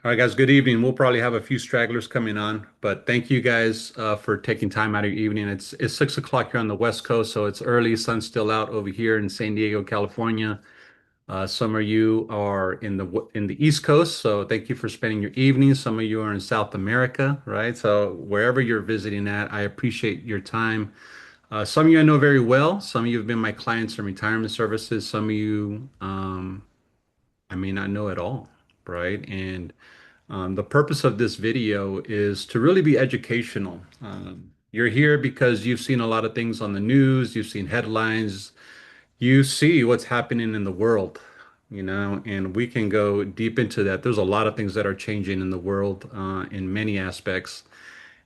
All right, guys, good evening. We'll probably have a few stragglers coming on, but thank you guys for taking time out of your evening. It's 6 o'clock here on the West Coast, so it's early. Sun's still out over here in San Diego, California. Some of you are in the East Coast, so thank you for spending your evening. Some of you are in South America, right? So wherever you're visiting at, I appreciate your time. Some of you I know very well. Some of you have been my clients in retirement services. Some of you, I may not know at all, right? And the purpose of this video is to really be educational. You're here because you've seen a lot of things on the news, you've seen headlines, you see what's happening in the world, and we can go deep into that. There's a lot of things that are changing in the world in many aspects,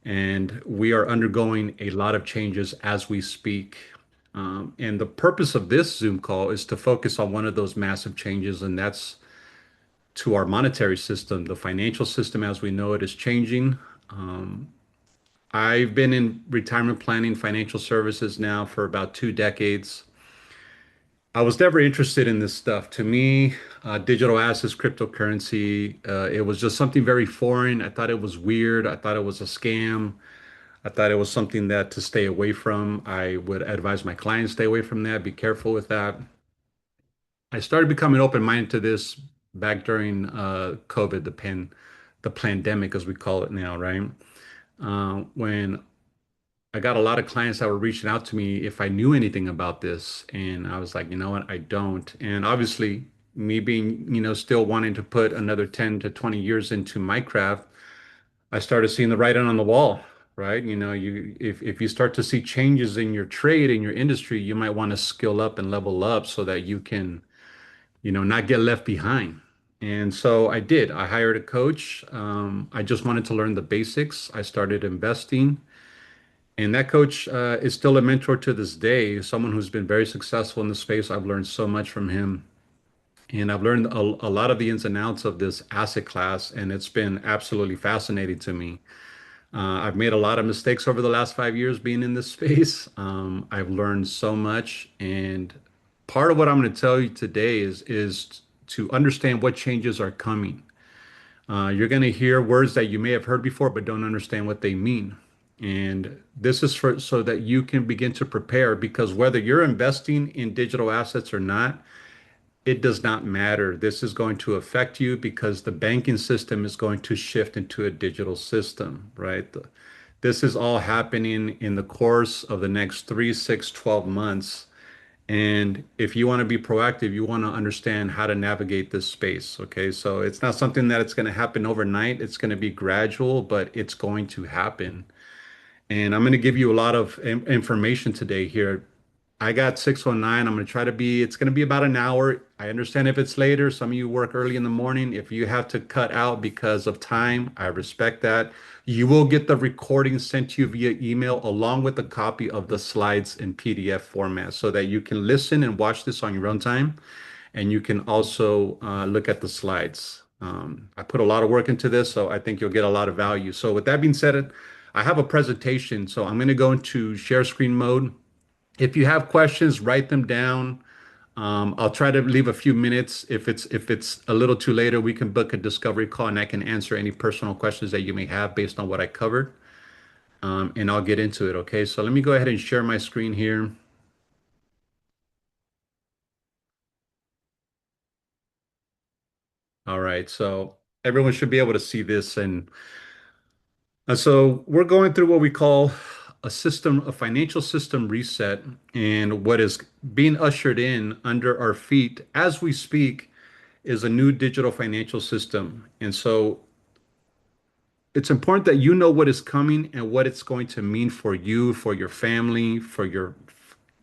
and we are undergoing a lot of changes as we speak. And the purpose of this Zoom call is to focus on one of those massive changes, and that's to our monetary system. The financial system as we know it is changing. Um, I've been in retirement planning financial services now for about 2 decades. I was never interested in this stuff. To me, digital assets, cryptocurrency, it was just something very foreign. I thought it was weird. I thought it was a scam. I thought it was something that to stay away from. I would advise my clients stay away from that, be careful with that. I started becoming open-minded to this back during COVID, the pandemic, as we call it now, right? When I got a lot of clients that were reaching out to me if I knew anything about this, and I was like, you know what, I don't. And obviously, me being, still wanting to put another 10 to 20 years into my craft, I started seeing the writing on the wall, right? If you start to see changes in your trade, in your industry, you might want to skill up and level up so that you can not get left behind. And so I did. I hired a coach. I just wanted to learn the basics. I started investing. And that coach is still a mentor to this day, someone who's been very successful in the space. I've learned so much from him. And I've learned a lot of the ins and outs of this asset class, and it's been absolutely fascinating to me. I've made a lot of mistakes over the last 5 years being in this space. I've learned so much, and part of what I'm going to tell you today is to understand what changes are coming. You're going to hear words that you may have heard before, but don't understand what they mean. And this is for so that you can begin to prepare because whether you're investing in digital assets or not, it does not matter. This is going to affect you because the banking system is going to shift into a digital system, right? This is all happening in the course of the next 3, 6, 12 months. And if you want to be proactive, you want to understand how to navigate this space. Okay. So it's not something that it's going to happen overnight. It's going to be gradual, but it's going to happen. And I'm going to give you a lot of information today here. I got 609. I'm going to try to be, it's going to be about an hour. I understand if it's later. Some of you work early in the morning. If you have to cut out because of time, I respect that. You will get the recording sent to you via email along with a copy of the slides in PDF format so that you can listen and watch this on your own time. And you can also look at the slides. I put a lot of work into this, so I think you'll get a lot of value. So with that being said, I have a presentation, so I'm going to go into share screen mode. If you have questions, write them down. I'll try to leave a few minutes. If it's a little too later, we can book a discovery call and I can answer any personal questions that you may have based on what I covered. And I'll get into it. Okay, so let me go ahead and share my screen here. All right, so everyone should be able to see this, and so we're going through what we call a financial system reset, and what is being ushered in under our feet as we speak is a new digital financial system. And so it's important that you know what is coming and what it's going to mean for you, for your family, for your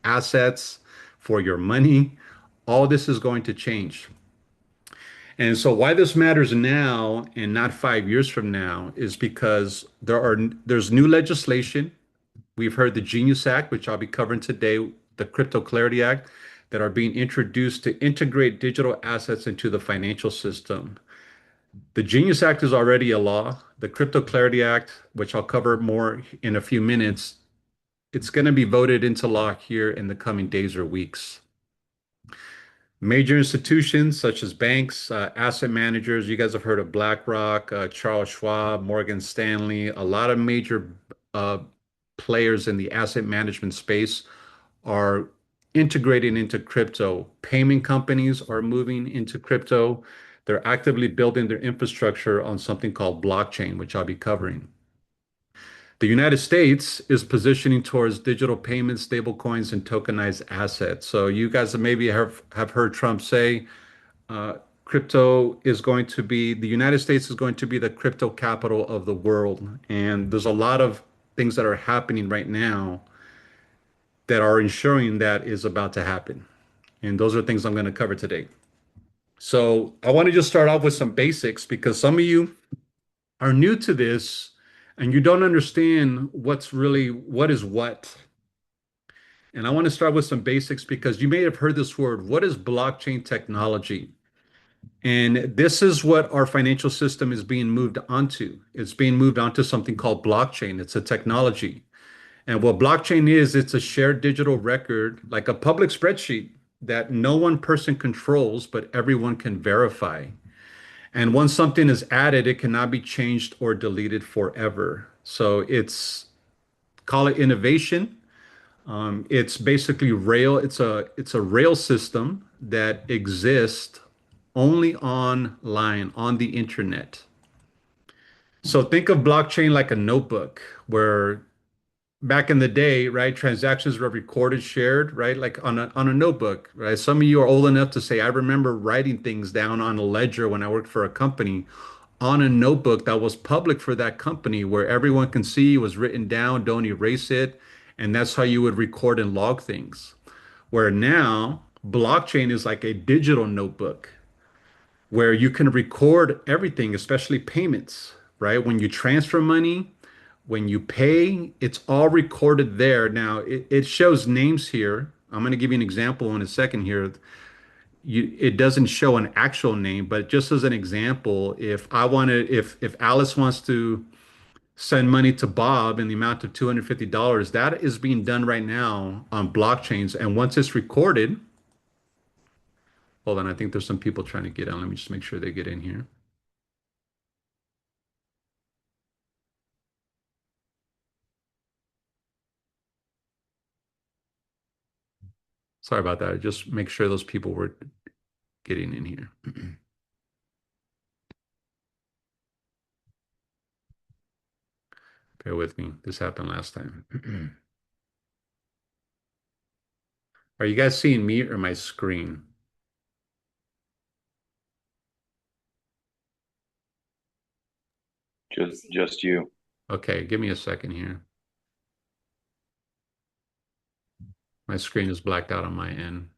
assets, for your money. All this is going to change. And so why this matters now and not 5 years from now is because there's new legislation. We've heard the Genius Act, which I'll be covering today, the Crypto Clarity Act, that are being introduced to integrate digital assets into the financial system. The Genius Act is already a law. The Crypto Clarity Act, which I'll cover more in a few minutes, it's going to be voted into law here in the coming days or weeks. Major institutions such as banks, asset managers, you guys have heard of BlackRock, Charles Schwab, Morgan Stanley, a lot of major uh, players in the asset management space are integrating into crypto. Payment companies are moving into crypto. They're actively building their infrastructure on something called blockchain, which I'll be covering. The United States is positioning towards digital payments, stablecoins, and tokenized assets. So you guys have heard Trump say uh, crypto is going to be, the United States is going to be the crypto capital of the world. And there's a lot of things that are happening right now that are ensuring that is about to happen. And those are things I'm going to cover today. So I want to just start off with some basics because some of you are new to this and you don't understand what is what. And I want to start with some basics because you may have heard this word. What is blockchain technology? And this is what our financial system is being moved onto. It's being moved onto something called blockchain. It's a technology. And what blockchain is, it's a shared digital record, like a public spreadsheet that no one person controls, but everyone can verify. And once something is added, it cannot be changed or deleted forever. So it's call it innovation. It's basically rail. It's a rail system that exists only online on the internet. So think of blockchain like a notebook where back in the day, right, transactions were recorded, shared, right, like on a notebook, right? Some of you are old enough to say, I remember writing things down on a ledger when I worked for a company on a notebook that was public for that company where everyone can see was written down, don't erase it. And that's how you would record and log things. Where now blockchain is like a digital notebook where you can record everything, especially payments, right? When you transfer money, when you pay, it's all recorded there. Now, it shows names here. I'm going to give you an example in a second here. It doesn't show an actual name, but just as an example, if Alice wants to send money to Bob in the amount of $250, that is being done right now on blockchains. And once it's recorded, hold on, I think there's some people trying to get on. Let me just make sure they get in here. Sorry about that. Just make sure those people were getting in here. Bear with me. This happened last time. Are you guys seeing me or my screen? Just you. Okay, give me a second here. My screen is blacked out on my end.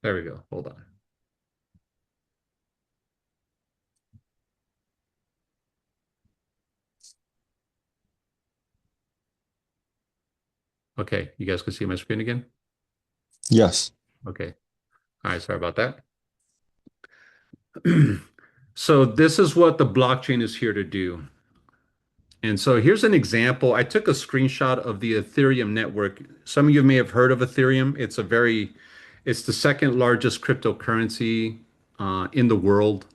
There we go. Hold on. Okay, you guys can see my screen again? Yes. Okay. All right, sorry about that. So this is what the blockchain is here to do. And so here's an example. I took a screenshot of the Ethereum network. Some of you may have heard of Ethereum. It's the second largest cryptocurrency in the world.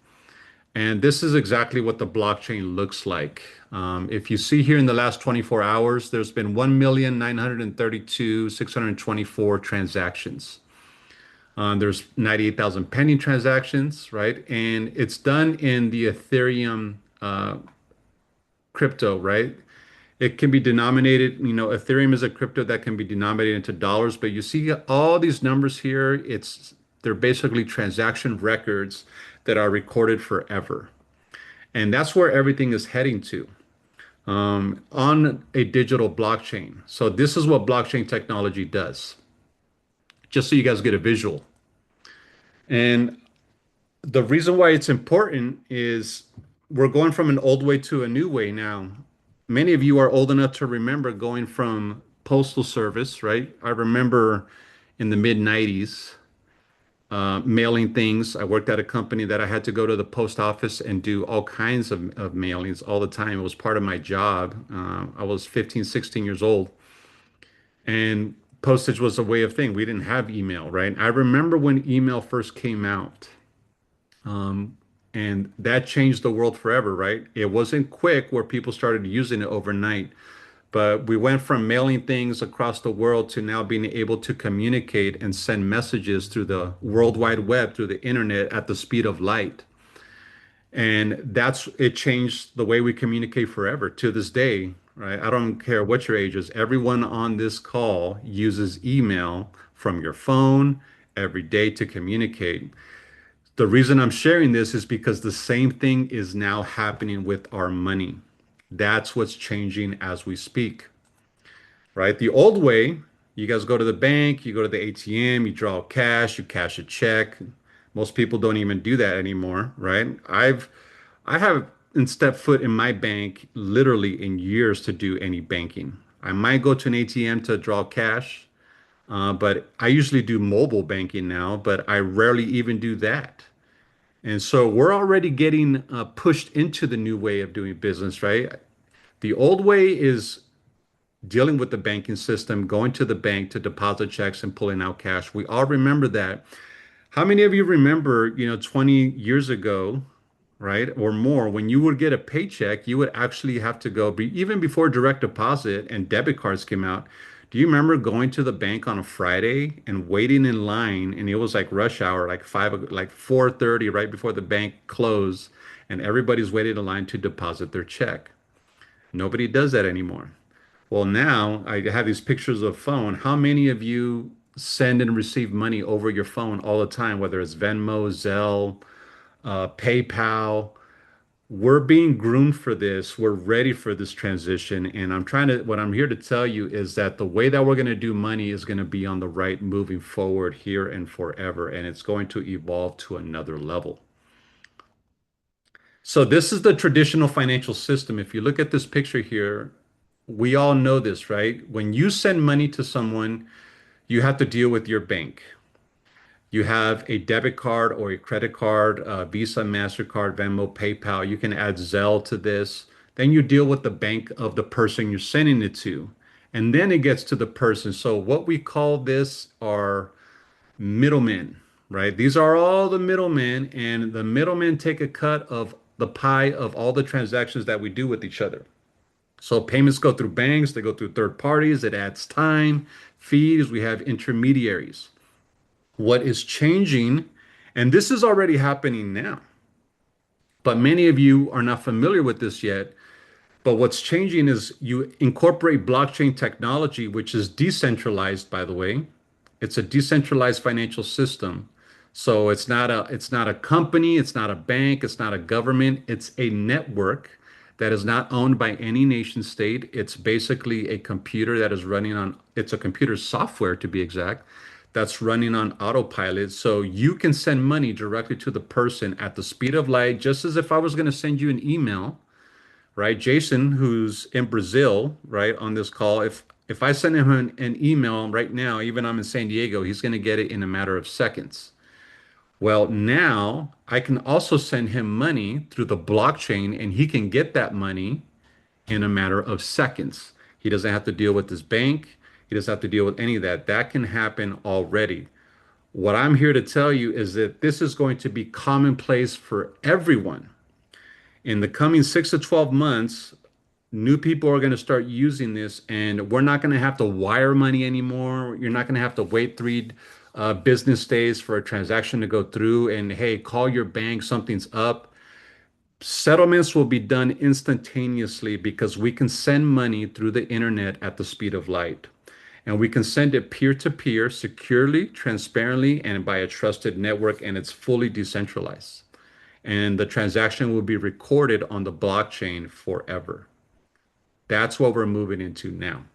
And this is exactly what the blockchain looks like. If you see here in the last 24 hours, there's been 1,932,624 transactions. There's 98,000 pending transactions, right? And it's done in the Ethereum crypto, right? It can be denominated, Ethereum is a crypto that can be denominated into dollars, but you see all these numbers here, they're basically transaction records that are recorded forever. And that's where everything is heading to on a digital blockchain. So this is what blockchain technology does, just so you guys get a visual. And the reason why it's important is we're going from an old way to a new way now. Many of you are old enough to remember going from postal service, right? I remember in the mid 90s mailing things. I worked at a company that I had to go to the post office and do all kinds of mailings all the time. It was part of my job. I was 15, 16 years old. and postage was a way of thing. We didn't have email, right? I remember when email first came out, um, and that changed the world forever, right? It wasn't quick where people started using it overnight, but we went from mailing things across the world to now being able to communicate and send messages through the World Wide Web, through the internet at the speed of light. And that's it changed the way we communicate forever to this day, right? I don't care what your age is. Everyone on this call uses email from your phone every day to communicate. The reason I'm sharing this is because the same thing is now happening with our money. That's what's changing as we speak, right? The old way, you guys go to the bank, you go to the ATM, you draw cash, you cash a check. Most people don't even do that anymore, right? I haven't stepped foot in my bank literally in years to do any banking. I might go to an ATM to draw cash, but I usually do mobile banking now, but I rarely even do that. And so we're already getting pushed into the new way of doing business, right? The old way is dealing with the banking system, going to the bank to deposit checks and pulling out cash. We all remember that. How many of you remember, 20 years ago, right, or more, when you would get a paycheck, you would actually have to go, even before direct deposit and debit cards came out. Do you remember going to the bank on a Friday and waiting in line, and it was like rush hour, like 4:30, right before the bank closed, and everybody's waiting in line to deposit their check? Nobody does that anymore. Well, now I have these pictures of phone. How many of you send and receive money over your phone all the time, whether it's Venmo, Zelle, PayPal? We're being groomed for this. We're ready for this transition. And what I'm here to tell you is that the way that we're going to do money is going to be on the right moving forward here and forever. And it's going to evolve to another level. So this is the traditional financial system. If you look at this picture here, we all know this, right? When you send money to someone, you have to deal with your bank. You have a debit card or a credit card, Visa, MasterCard, Venmo, PayPal. You can add Zelle to this. Then you deal with the bank of the person you're sending it to. And then it gets to the person. So what we call this are middlemen, right? These are all the middlemen, and the middlemen take a cut of the pie of all the transactions that we do with each other. So payments go through banks, they go through third parties, it adds time, fees, we have intermediaries. What is changing, and this is already happening now, but many of you are not familiar with this yet. But what's changing is you incorporate blockchain technology, which is decentralized, by the way. It's a decentralized financial system. So it's not a company, it's not a bank, it's not a government, it's a network that is not owned by any nation state. It's basically a computer that is running on, it's a computer software to be exact, that's running on autopilot. So you can send money directly to the person at the speed of light, just as if I was going to send you an email, right? Jason, who's in Brazil, right, on this call, if I send him an email right now, even I'm in San Diego, he's going to get it in a matter of seconds. Well, now I can also send him money through the blockchain and he can get that money in a matter of seconds. He doesn't have to deal with his bank. He doesn't have to deal with any of that. That can happen already. What I'm here to tell you is that this is going to be commonplace for everyone. In the coming 6 to 12 months, new people are going to start using this, and we're not going to have to wire money anymore. You're not going to have to wait three business days for a transaction to go through and, hey, call your bank, something's up. Settlements will be done instantaneously because we can send money through the internet at the speed of light. And we can send it peer to peer securely, transparently, and by a trusted network, and it's fully decentralized. And the transaction will be recorded on the blockchain forever. That's what we're moving into now.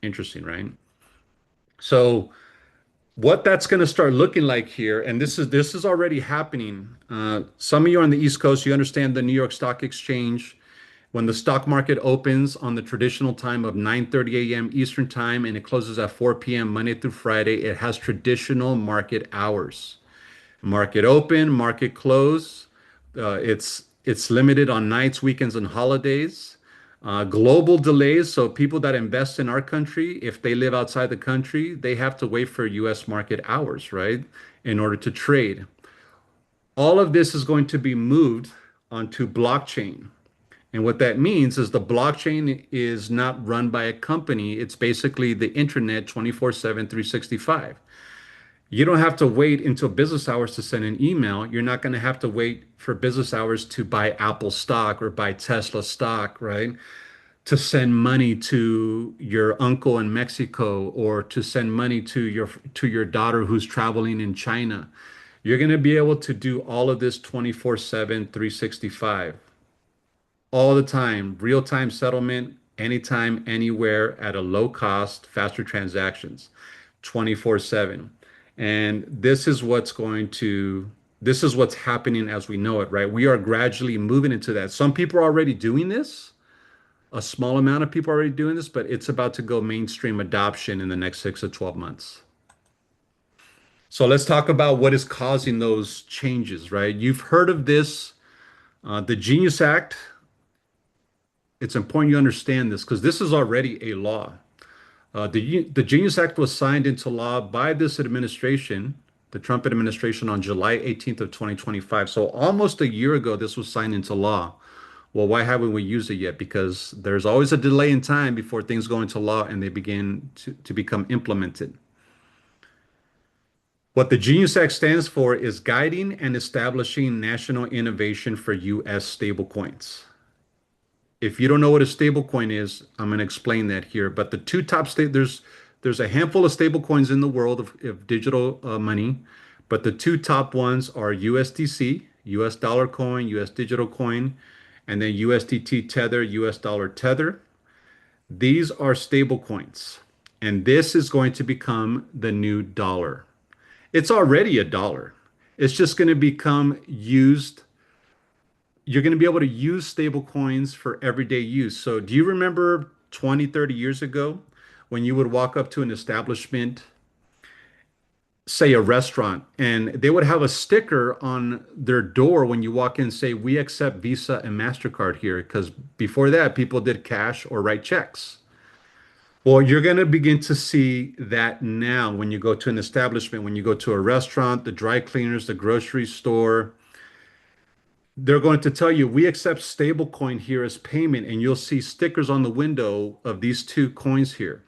Interesting, right? So what that's going to start looking like here, and this is already happening. Some of you on the East Coast, you understand the New York Stock Exchange. When the stock market opens on the traditional time of 9:30 a.m. Eastern time and it closes at 4 p.m. Monday through Friday, it has traditional market hours. Market open, market close. It's limited on nights, weekends, and holidays. Global delays. So people that invest in our country, if they live outside the country, they have to wait for US market hours, right? In order to trade. All of this is going to be moved onto blockchain. And what that means is the blockchain is not run by a company. It's basically the internet 24/7, 365. You don't have to wait until business hours to send an email. You're not going to have to wait for business hours to buy Apple stock or buy Tesla stock, right? To send money to your uncle in Mexico or to send money to your daughter who's traveling in China. You're going to be able to do all of this 24/7, 365 all the time, real-time settlement, anytime, anywhere at a low cost, faster transactions, 24/7. And this is what's happening as we know it, right? We are gradually moving into that. Some people are already doing this. A small amount of people are already doing this, but it's about to go mainstream adoption in the next 6 to 12 months. So let's talk about what is causing those changes, right? You've heard of this, the Genius Act. It's important you understand this because this is already a law. The Genius Act was signed into law by this administration, the Trump administration, on July 18th of 2025. So almost a year ago, this was signed into law. Well, why haven't we used it yet? Because there's always a delay in time before things go into law and they begin to become implemented. What the Genius Act stands for is guiding and establishing national innovation for U.S. stablecoins. If you don't know what a stablecoin is, I'm going to explain that here. But the two top state there's a handful of stablecoins in the world of digital money, but the two top ones are USDC, US dollar coin, US digital coin, and then USDT Tether, US dollar Tether. These are stablecoins, and this is going to become the new dollar. It's already a dollar. It's just going to become used. You're going to be able to use stable coins for everyday use. So do you remember 20, 30 years ago when you would walk up to an establishment, say a restaurant, and they would have a sticker on their door when you walk in, say, we accept Visa and MasterCard here, because before that, people did cash or write checks. Well, you're going to begin to see that now when you go to an establishment, when you go to a restaurant, the dry cleaners, the grocery store, they're going to tell you we accept stablecoin here as payment, and you'll see stickers on the window of these two coins here.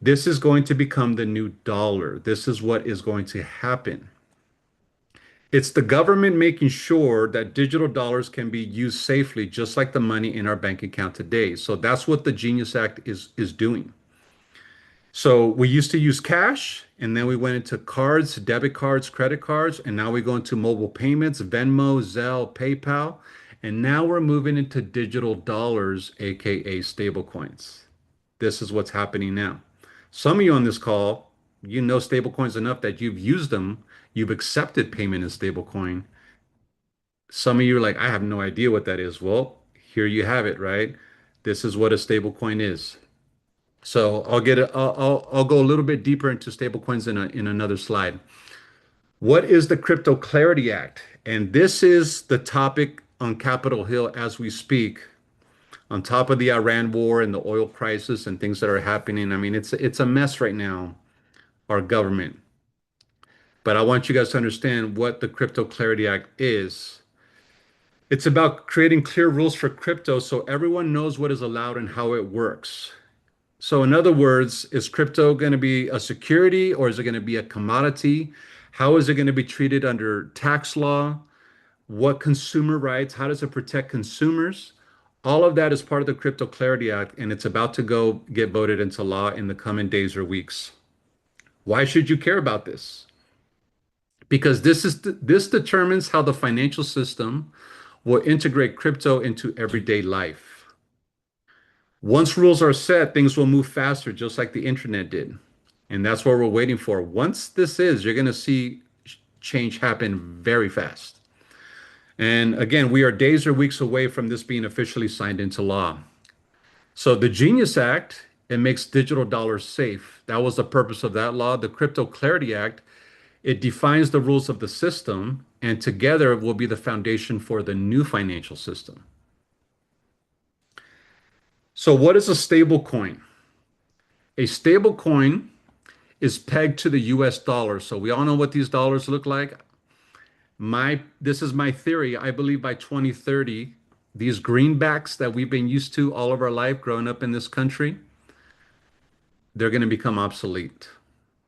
This is going to become the new dollar. This is what is going to happen. It's the government making sure that digital dollars can be used safely, just like the money in our bank account today. So that's what the Genius Act is doing. So we used to use cash, and then we went into cards, debit cards, credit cards, and now we go into mobile payments, Venmo, Zelle, PayPal, and now we're moving into digital dollars, aka stablecoins. This is what's happening now. Some of you on this call, you know stablecoins enough that you've used them, you've accepted payment in stablecoin. Some of you are like, I have no idea what that is. Well, here you have it, right? This is what a stablecoin is. So I'll go a little bit deeper into stablecoins in another slide. What is the Crypto Clarity Act? And this is the topic on Capitol Hill as we speak, on top of the Iran war and the oil crisis and things that are happening. I mean, it's a mess right now, our government. But I want you guys to understand what the Crypto Clarity Act is. It's about creating clear rules for crypto so everyone knows what is allowed and how it works. So in other words, is crypto going to be a security or is it going to be a commodity? How is it going to be treated under tax law? What consumer rights? How does it protect consumers? All of that is part of the Crypto Clarity Act, and it's about to go get voted into law in the coming days or weeks. Why should you care about this? Because this determines how the financial system will integrate crypto into everyday life. Once rules are set, things will move faster, just like the internet did. And that's what we're waiting for. Once this is, you're going to see change happen very fast. And again, we are days or weeks away from this being officially signed into law. So the Genius Act, it makes digital dollars safe. That was the purpose of that law. The Crypto Clarity Act, it defines the rules of the system, and together will be the foundation for the new financial system. So what is a stable coin? A stable coin is pegged to the US dollar. So we all know what these dollars look like. This is my theory. I believe by 2030, these greenbacks that we've been used to all of our life growing up in this country, they're going to become obsolete.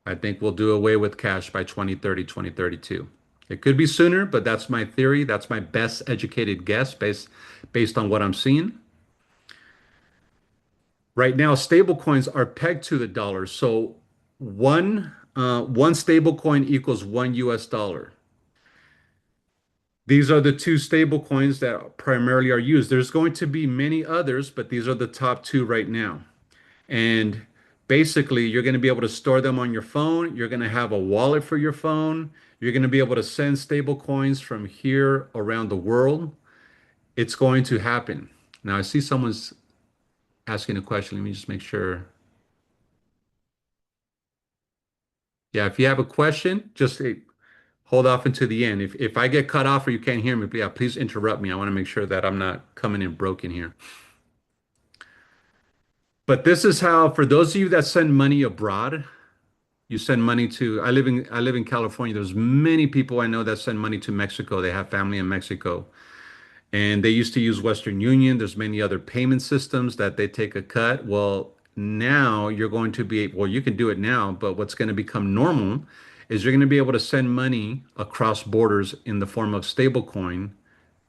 I think we'll do away with cash by 2030, 2032. It could be sooner, but that's my theory. That's my best educated guess based on what I'm seeing. Right now, stable coins are pegged to the dollar. So one stable coin equals one US dollar. These are the two stable coins that primarily are used. There's going to be many others, but these are the top two right now. And basically, you're going to be able to store them on your phone. You're going to have a wallet for your phone. You're going to be able to send stable coins from here around the world. It's going to happen. Now, I see someone's asking a question. Let me just make sure. Yeah, if you have a question, just hold off until the end. If I get cut off or you can't hear me, yeah, please interrupt me. I want to make sure that I'm not coming in broken here. But this is how, for those of you that send money abroad, you send money to, I live in California. There's many people I know that send money to Mexico. They have family in Mexico. And they used to use Western Union. There's many other payment systems that they take a cut. Well, now you're going to be, well, you can do it now, but what's going to become normal is you're going to be able to send money across borders in the form of stablecoin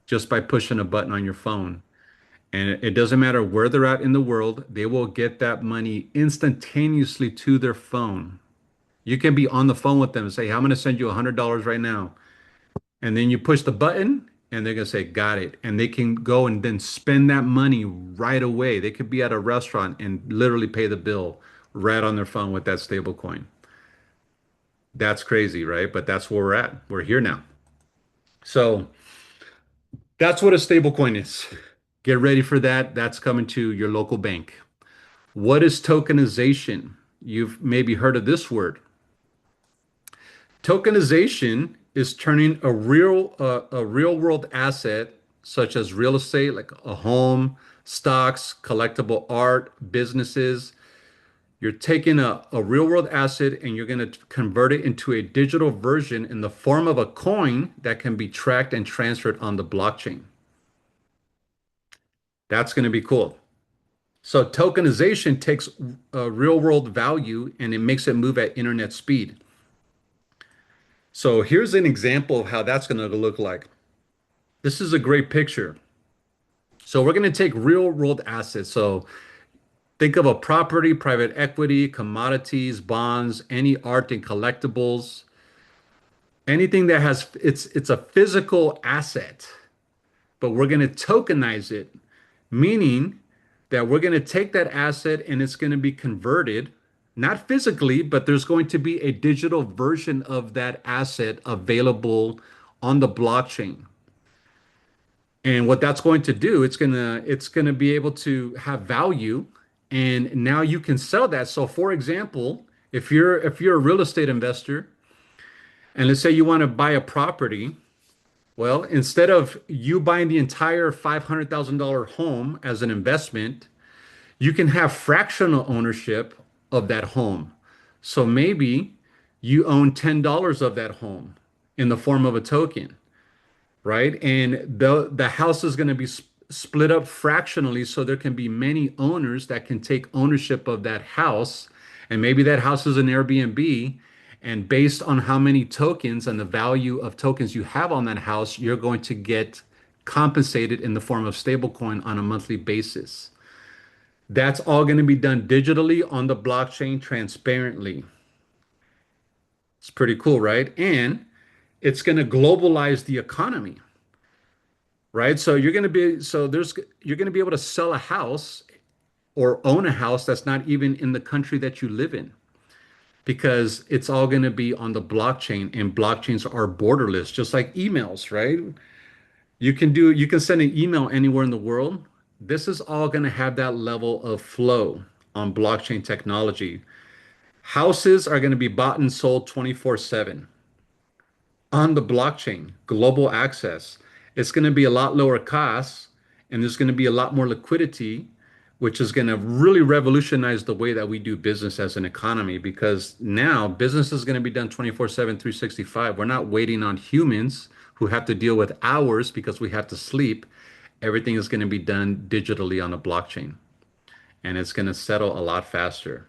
just by pushing a button on your phone. And it doesn't matter where they're at in the world, they will get that money instantaneously to their phone. You can be on the phone with them and say, "Hey, I'm going to send you $100 right now." And then you push the button and they're going to say, "Got it." And they can go and then spend that money right away. They could be at a restaurant and literally pay the bill right on their phone with that stable coin. That's crazy, right? But that's where we're at. We're here now. So that's what a stable coin is. Get ready for that. That's coming to your local bank. What is tokenization? You've maybe heard of this word. Tokenization is turning a real world asset such as real estate, like a home, stocks, collectible art, businesses. You're taking a real world asset and you're going to convert it into a digital version in the form of a coin that can be tracked and transferred on the blockchain. That's going to be cool. So tokenization takes a real world value and it makes it move at internet speed. So here's an example of how that's going to look like. This is a great picture. So we're going to take real world assets. So think of a property, private equity, commodities, bonds, any art and collectibles, anything that has it's a physical asset, but we're going to tokenize it, meaning that we're going to take that asset and it's going to be converted, not physically, but there's going to be a digital version of that asset available on the blockchain. And what that's going to do, it's gonna be able to have value, and now you can sell that. So, for example, if you're a real estate investor, and let's say you want to buy a property, well, instead of you buying the entire $500,000 home as an investment, you can have fractional ownership of that home. So maybe you own $10 of that home in the form of a token, right? And the house is going to be split up fractionally, so there can be many owners that can take ownership of that house. And maybe that house is an Airbnb. And based on how many tokens and the value of tokens you have on that house, you're going to get compensated in the form of stablecoin on a monthly basis. That's all going to be done digitally on the blockchain transparently. It's pretty cool, right? And it's going to globalize the economy, right? So you're going to be able to sell a house or own a house that's not even in the country that you live in because it's all going to be on the blockchain, and blockchains are borderless, just like emails, right? You can send an email anywhere in the world. This is all going to have that level of flow on blockchain technology. Houses are going to be bought and sold 24/7 on the blockchain, global access. It's going to be a lot lower costs and there's going to be a lot more liquidity, which is going to really revolutionize the way that we do business as an economy because now business is going to be done 24/7, 365. We're not waiting on humans who have to deal with hours because we have to sleep. Everything is going to be done digitally on a blockchain, and it's going to settle a lot faster.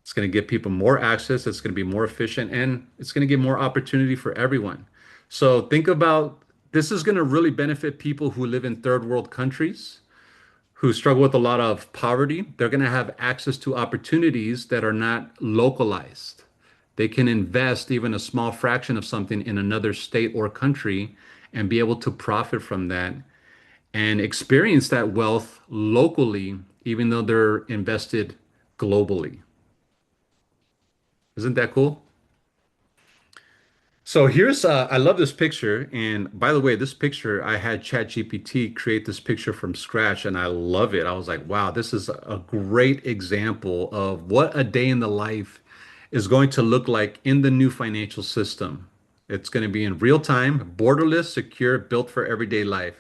It's going to give people more access, it's going to be more efficient, and it's going to give more opportunity for everyone. So think about this is going to really benefit people who live in third world countries who struggle with a lot of poverty. They're going to have access to opportunities that are not localized. They can invest even a small fraction of something in another state or country and be able to profit from that and experience that wealth locally, even though they're invested globally. Isn't that cool? So here's I love this picture. And by the way, this picture, I had ChatGPT create this picture from scratch and I love it. I was like, wow, this is a great example of what a day in the life is going to look like in the new financial system. It's going to be in real time, borderless, secure, built for everyday life.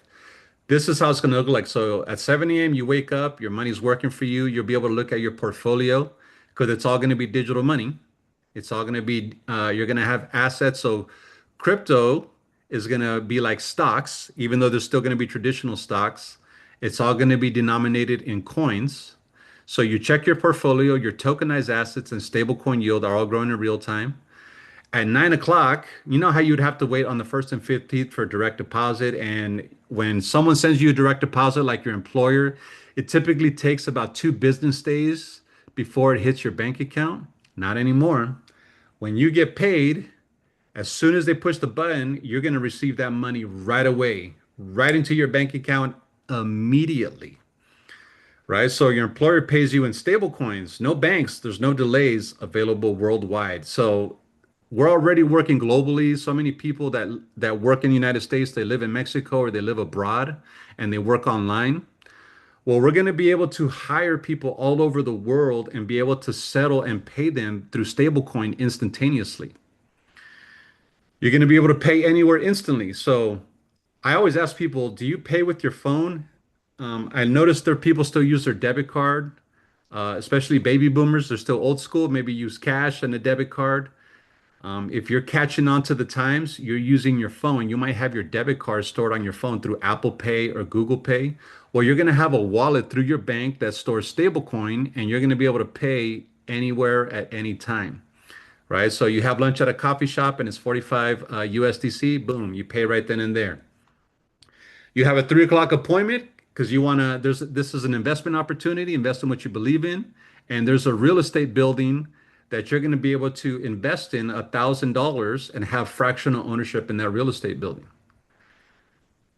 This is how it's going to look like. So at 7 a.m., you wake up, your money's working for you. You'll be able to look at your portfolio because it's all going to be digital money. It's all going to be, you're going to have assets. So crypto is going to be like stocks, even though there's still going to be traditional stocks. It's all going to be denominated in coins. So you check your portfolio, your tokenized assets and stablecoin yield are all growing in real time. At 9 o'clock, you know how you'd have to wait on the first and 15th for direct deposit. And when someone sends you a direct deposit, like your employer, it typically takes about 2 business days before it hits your bank account. Not anymore. When you get paid, as soon as they push the button, you're going to receive that money right away, right into your bank account immediately, right? So your employer pays you in stable coins, no banks, there's no delays available worldwide. So we're already working globally. So many people that work in the United States, they live in Mexico or they live abroad and they work online. Well, we're going to be able to hire people all over the world and be able to settle and pay them through stablecoin instantaneously. You're going to be able to pay anywhere instantly. So I always ask people, do you pay with your phone? I noticed there people still use their debit card, especially baby boomers. They're still old school, maybe use cash and a debit card. If you're catching on to the times, you're using your phone. You might have your debit card stored on your phone through Apple Pay or Google Pay. Well, you're going to have a wallet through your bank that stores stablecoin, and you're going to be able to pay anywhere at any time, right? So you have lunch at a coffee shop and it's 45 USDC. Boom, you pay right then and there. You have a 3 o'clock appointment because you want to, this is an investment opportunity, invest in what you believe in. And there's a real estate building that you're going to be able to invest in $1,000 and have fractional ownership in that real estate building,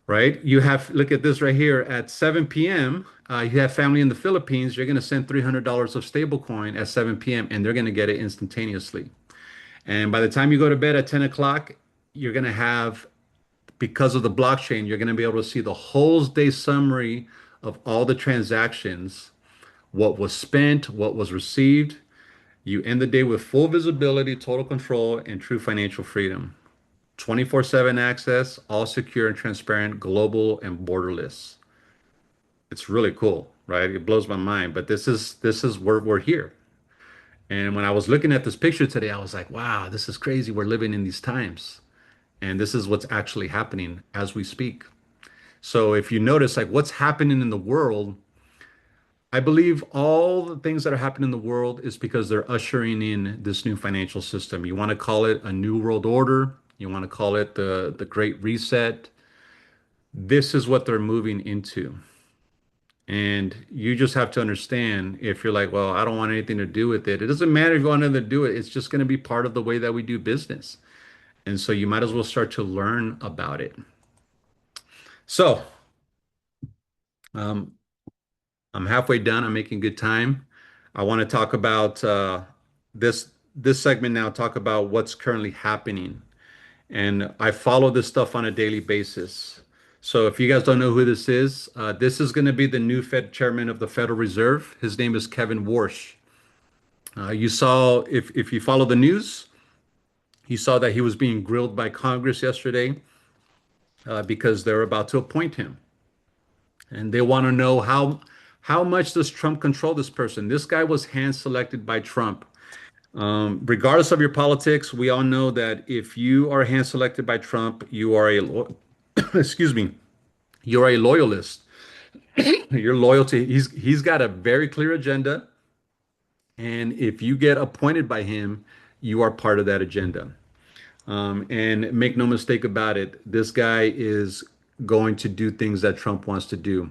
right? You have, look at this right here at 7 p.m. You have family in the Philippines, you're going to send $300 of stablecoin at 7 p.m. and they're going to get it instantaneously. And by the time you go to bed at 10 o'clock, you're going to have because of the blockchain, you're going to be able to see the whole day summary of all the transactions, what was spent, what was received. You end the day with full visibility, total control, and true financial freedom. 24/7 access, all secure and transparent, global and borderless. It's really cool, right? It blows my mind, but this is where we're here. And when I was looking at this picture today, I was like, wow, this is crazy. We're living in these times. And this is what's actually happening as we speak. So if you notice, like what's happening in the world, I believe all the things that are happening in the world is because they're ushering in this new financial system. You want to call it a new world order, you want to call it the Great Reset. This is what they're moving into. And you just have to understand if you're like, well, I don't want anything to do with it. It doesn't matter if you want to do it. It's just going to be part of the way that we do business. And so you might as well start to learn about it. So, um, I'm halfway done. I'm making good time. I want to talk about this segment now, talk about what's currently happening. And I follow this stuff on a daily basis. So if you guys don't know who this is going to be the new Fed chairman of the Federal Reserve. His name is Kevin Warsh. You saw, if you follow the news, you saw that he was being grilled by Congress yesterday because they're about to appoint him. And they want to know How much does Trump control this person? This guy was hand selected by Trump. Regardless of your politics, we all know that if you are hand selected by Trump, you are excuse me, you're a loyalist. Your loyalty, he's got a very clear agenda, and if you get appointed by him, you are part of that agenda. And make no mistake about it, this guy is going to do things that Trump wants to do.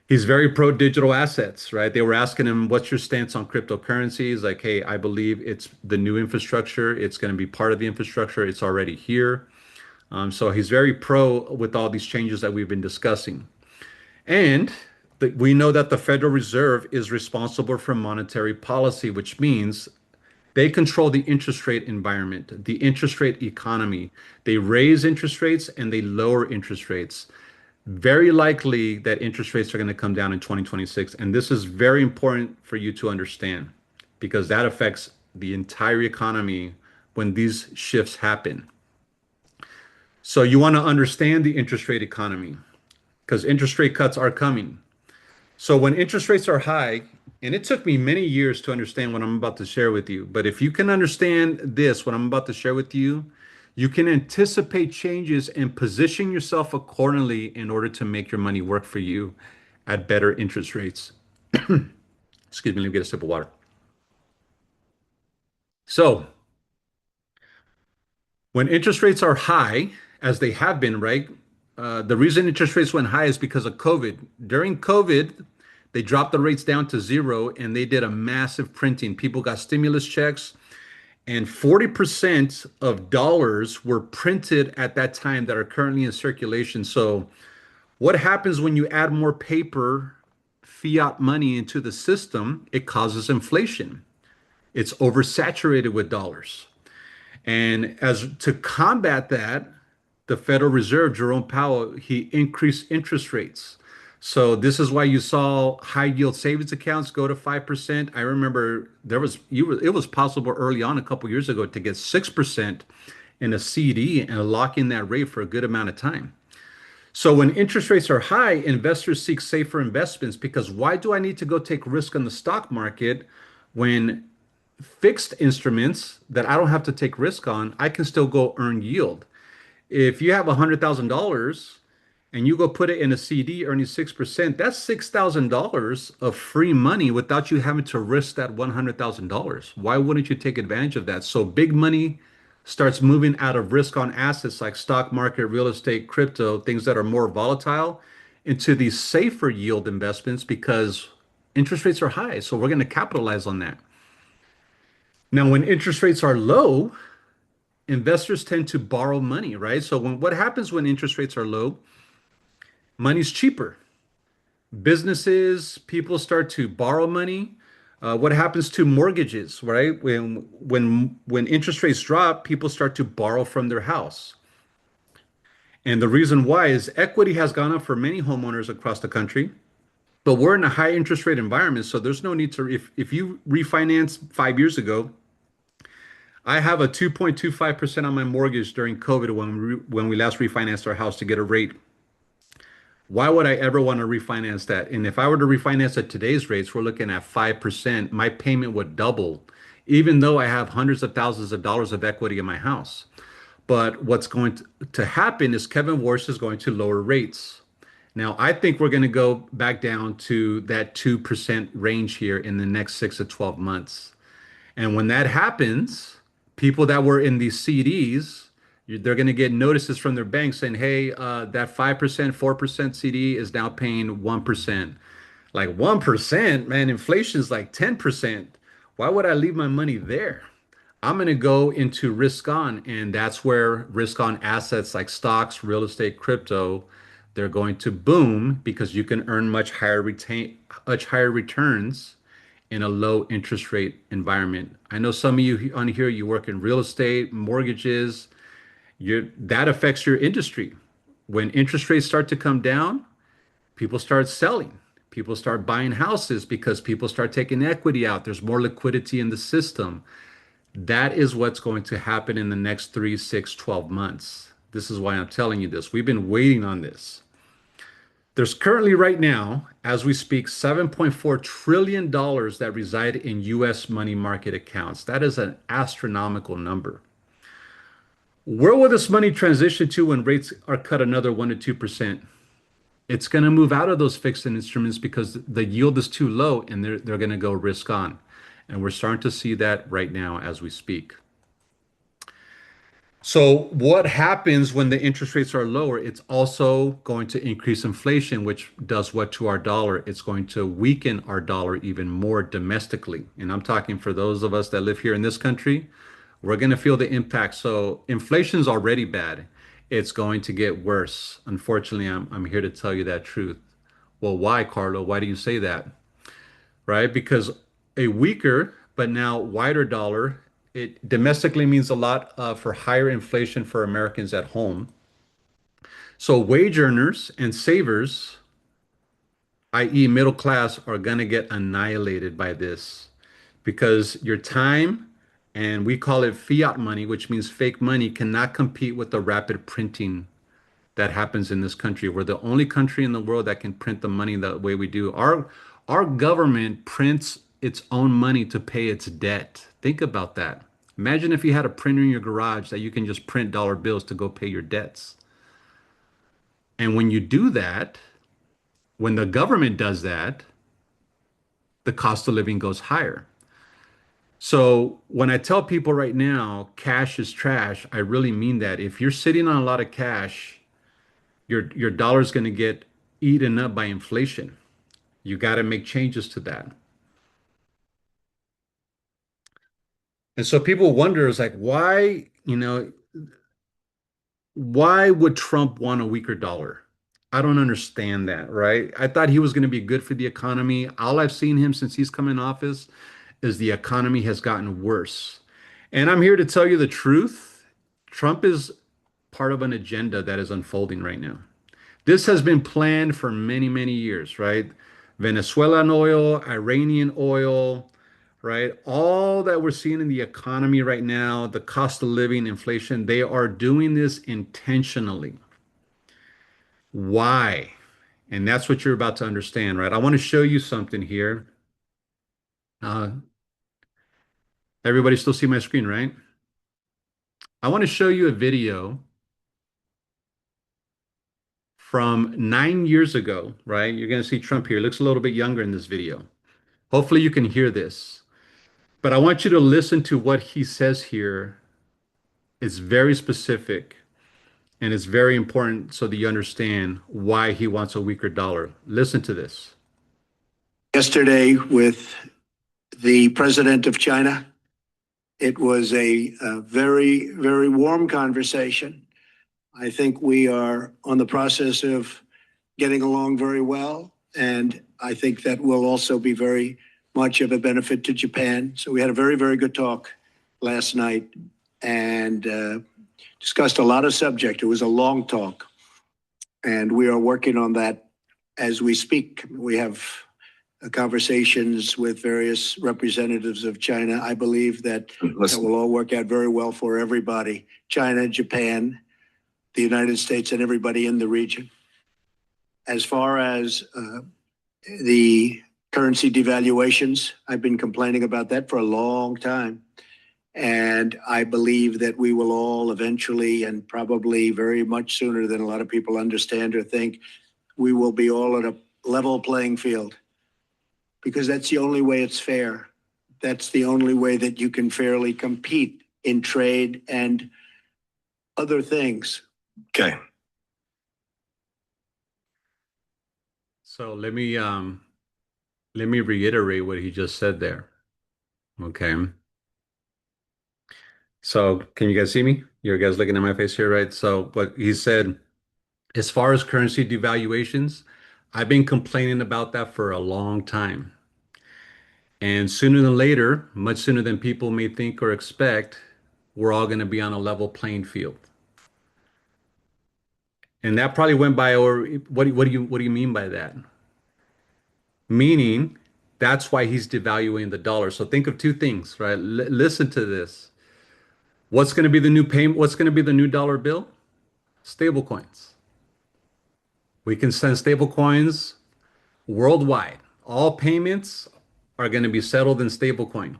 He's very pro digital assets, right? They were asking him, "What's your stance on cryptocurrencies?" Like, hey, I believe it's the new infrastructure. It's going to be part of the infrastructure. It's already here. So he's very pro with all these changes that we've been discussing. And we know that the Federal Reserve is responsible for monetary policy, which means they control the interest rate environment, the interest rate economy. They raise interest rates and they lower interest rates. Very likely that interest rates are going to come down in 2026. And this is very important for you to understand because that affects the entire economy when these shifts happen. So you want to understand the interest rate economy because interest rate cuts are coming. So when interest rates are high, and it took me many years to understand what I'm about to share with you, but if you can understand this, what I'm about to share with you, you can anticipate changes and position yourself accordingly in order to make your money work for you at better interest rates. Excuse me, let me get a sip of water. So when interest rates are high, as they have been, right? The reason interest rates went high is because of COVID. During COVID, they dropped the rates down to zero and they did a massive printing. People got stimulus checks, and 40% of dollars were printed at that time that are currently in circulation. So, what happens when you add more paper, fiat money into the system? It causes inflation. It's oversaturated with dollars. And as to combat that, the Federal Reserve, Jerome Powell, he increased interest rates. So this is why you saw high yield savings accounts go to 5%. I remember it was possible early on a couple years ago to get 6% in a CD and lock in that rate for a good amount of time. So when interest rates are high, investors seek safer investments because why do I need to go take risk on the stock market when fixed instruments that I don't have to take risk on, I can still go earn yield? If you have $100,000 and you go put it in a CD earning 6%, that's $6,000 of free money without you having to risk that $100,000. Why wouldn't you take advantage of that? So big money starts moving out of risk on assets like stock market, real estate, crypto, things that are more volatile into these safer yield investments because interest rates are high. So we're going to capitalize on that. Now, when interest rates are low, investors tend to borrow money, right? So what happens when interest rates are low? Money's cheaper. Businesses, people start to borrow money. What happens to mortgages, right? When interest rates drop, people start to borrow from their house. And the reason why is equity has gone up for many homeowners across the country, but we're in a high interest rate environment, so there's no need to if you refinance 5 years ago, I have a 2.25% on my mortgage during COVID when we last refinanced our house to get a rate. Why would I ever want to refinance that? And if I were to refinance at today's rates, we're looking at 5%. My payment would double, even though I have hundreds of thousands of dollars of equity in my house. But what's going to happen is Kevin Warsh is going to lower rates. Now, I think we're going to go back down to that 2% range here in the next 6 to 12 months. And when that happens, people that were in these CDs, they're going to get notices from their bank saying, hey, that 5%, 4% CD is now paying 1%. Like 1%, man, inflation is like 10%. Why would I leave my money there? I'm going to go into risk on, and that's where risk on assets like stocks, real estate, crypto, they're going to boom because you can earn much higher returns in a low interest rate environment. I know some of you on here, you work in real estate, mortgages, that affects your industry. When interest rates start to come down, people start selling. People start buying houses because people start taking equity out. There's more liquidity in the system. That is what's going to happen in the next 3, 6, 12 months. This is why I'm telling you this. We've been waiting on this. There's currently right now, as we speak, $7.4 trillion that reside in US money market accounts. That is an astronomical number. Where will this money transition to when rates are cut another 1 to 2%? It's going to move out of those fixed instruments because the yield is too low and they're going to go risk on. And we're starting to see that right now as we speak. So what happens when the interest rates are lower? It's also going to increase inflation, which does what to our dollar? It's going to weaken our dollar even more domestically. And I'm talking for those of us that live here in this country, we're going to feel the impact. So inflation's already bad. It's going to get worse. Unfortunately, I'm here to tell you that truth. Well, why, Carlo? Why do you say that? Right? Because a weaker but now wider dollar, it domestically means a lot for higher inflation for Americans at home. So wage earners and savers, i.e., middle class, are going to get annihilated by this because your time, and we call it fiat money, which means fake money, cannot compete with the rapid printing that happens in this country. We're the only country in the world that can print the money the way we do. Our government prints its own money to pay its debt. Think about that. Imagine if you had a printer in your garage that you can just print dollar bills to go pay your debts. And when you do that, when the government does that, the cost of living goes higher. So when I tell people right now, cash is trash, I really mean that. If you're sitting on a lot of cash, your dollar's going to get eaten up by inflation. You got to make changes to that. And so people wonder is like, why, why would Trump want a weaker dollar? I don't understand that, right? I thought he was going to be good for the economy. All I've seen him since he's come in office is the economy has gotten worse. And I'm here to tell you the truth. Trump is part of an agenda that is unfolding right now. This has been planned for many, many years, right? Venezuelan oil, Iranian oil, right? All that we're seeing in the economy right now, the cost of living, inflation, they are doing this intentionally. Why? And that's what you're about to understand, right? I want to show you something here. Uh, Everybody still see my screen, right? I want to show you a video from 9 years ago, right? You're going to see Trump here. Looks a little bit younger in this video. Hopefully you can hear this. But I want you to listen to what he says here. It's very specific and it's very important so that you understand why he wants a weaker dollar. Listen to this. Yesterday, with the president of China, it was a very, very warm conversation. I think we are on the process of getting along very well. And I think that will also be very much of a benefit to Japan. So we had a very, very good talk last night and discussed a lot of subject. It was a long talk. And we are working on that as we speak. We have conversations with various representatives of China. I believe that that will all work out very well for everybody. China, Japan, the United States, and everybody in the region. As far as the currency devaluations, I've been complaining about that for a long time. And I believe that we will all eventually, and probably very much sooner than a lot of people understand or think, we will be all at a level playing field. Because that's the only way it's fair. That's the only way that you can fairly compete in trade and other things. Okay. So let me reiterate what he just said there. Okay. So can you guys see me? You guys looking at my face here, right? So what he said, as far as currency devaluations, I've been complaining about that for a long time. And sooner than later, much sooner than people may think or expect, we're all going to be on a level playing field. And that probably went by, or what do you mean by that? Meaning that's why he's devaluing the dollar. So think of two things, right? Listen to this. What's going to be the new payment? What's going to be the new dollar bill? Stable coins, We can send stable coins worldwide. All payments are going to be settled in stablecoin.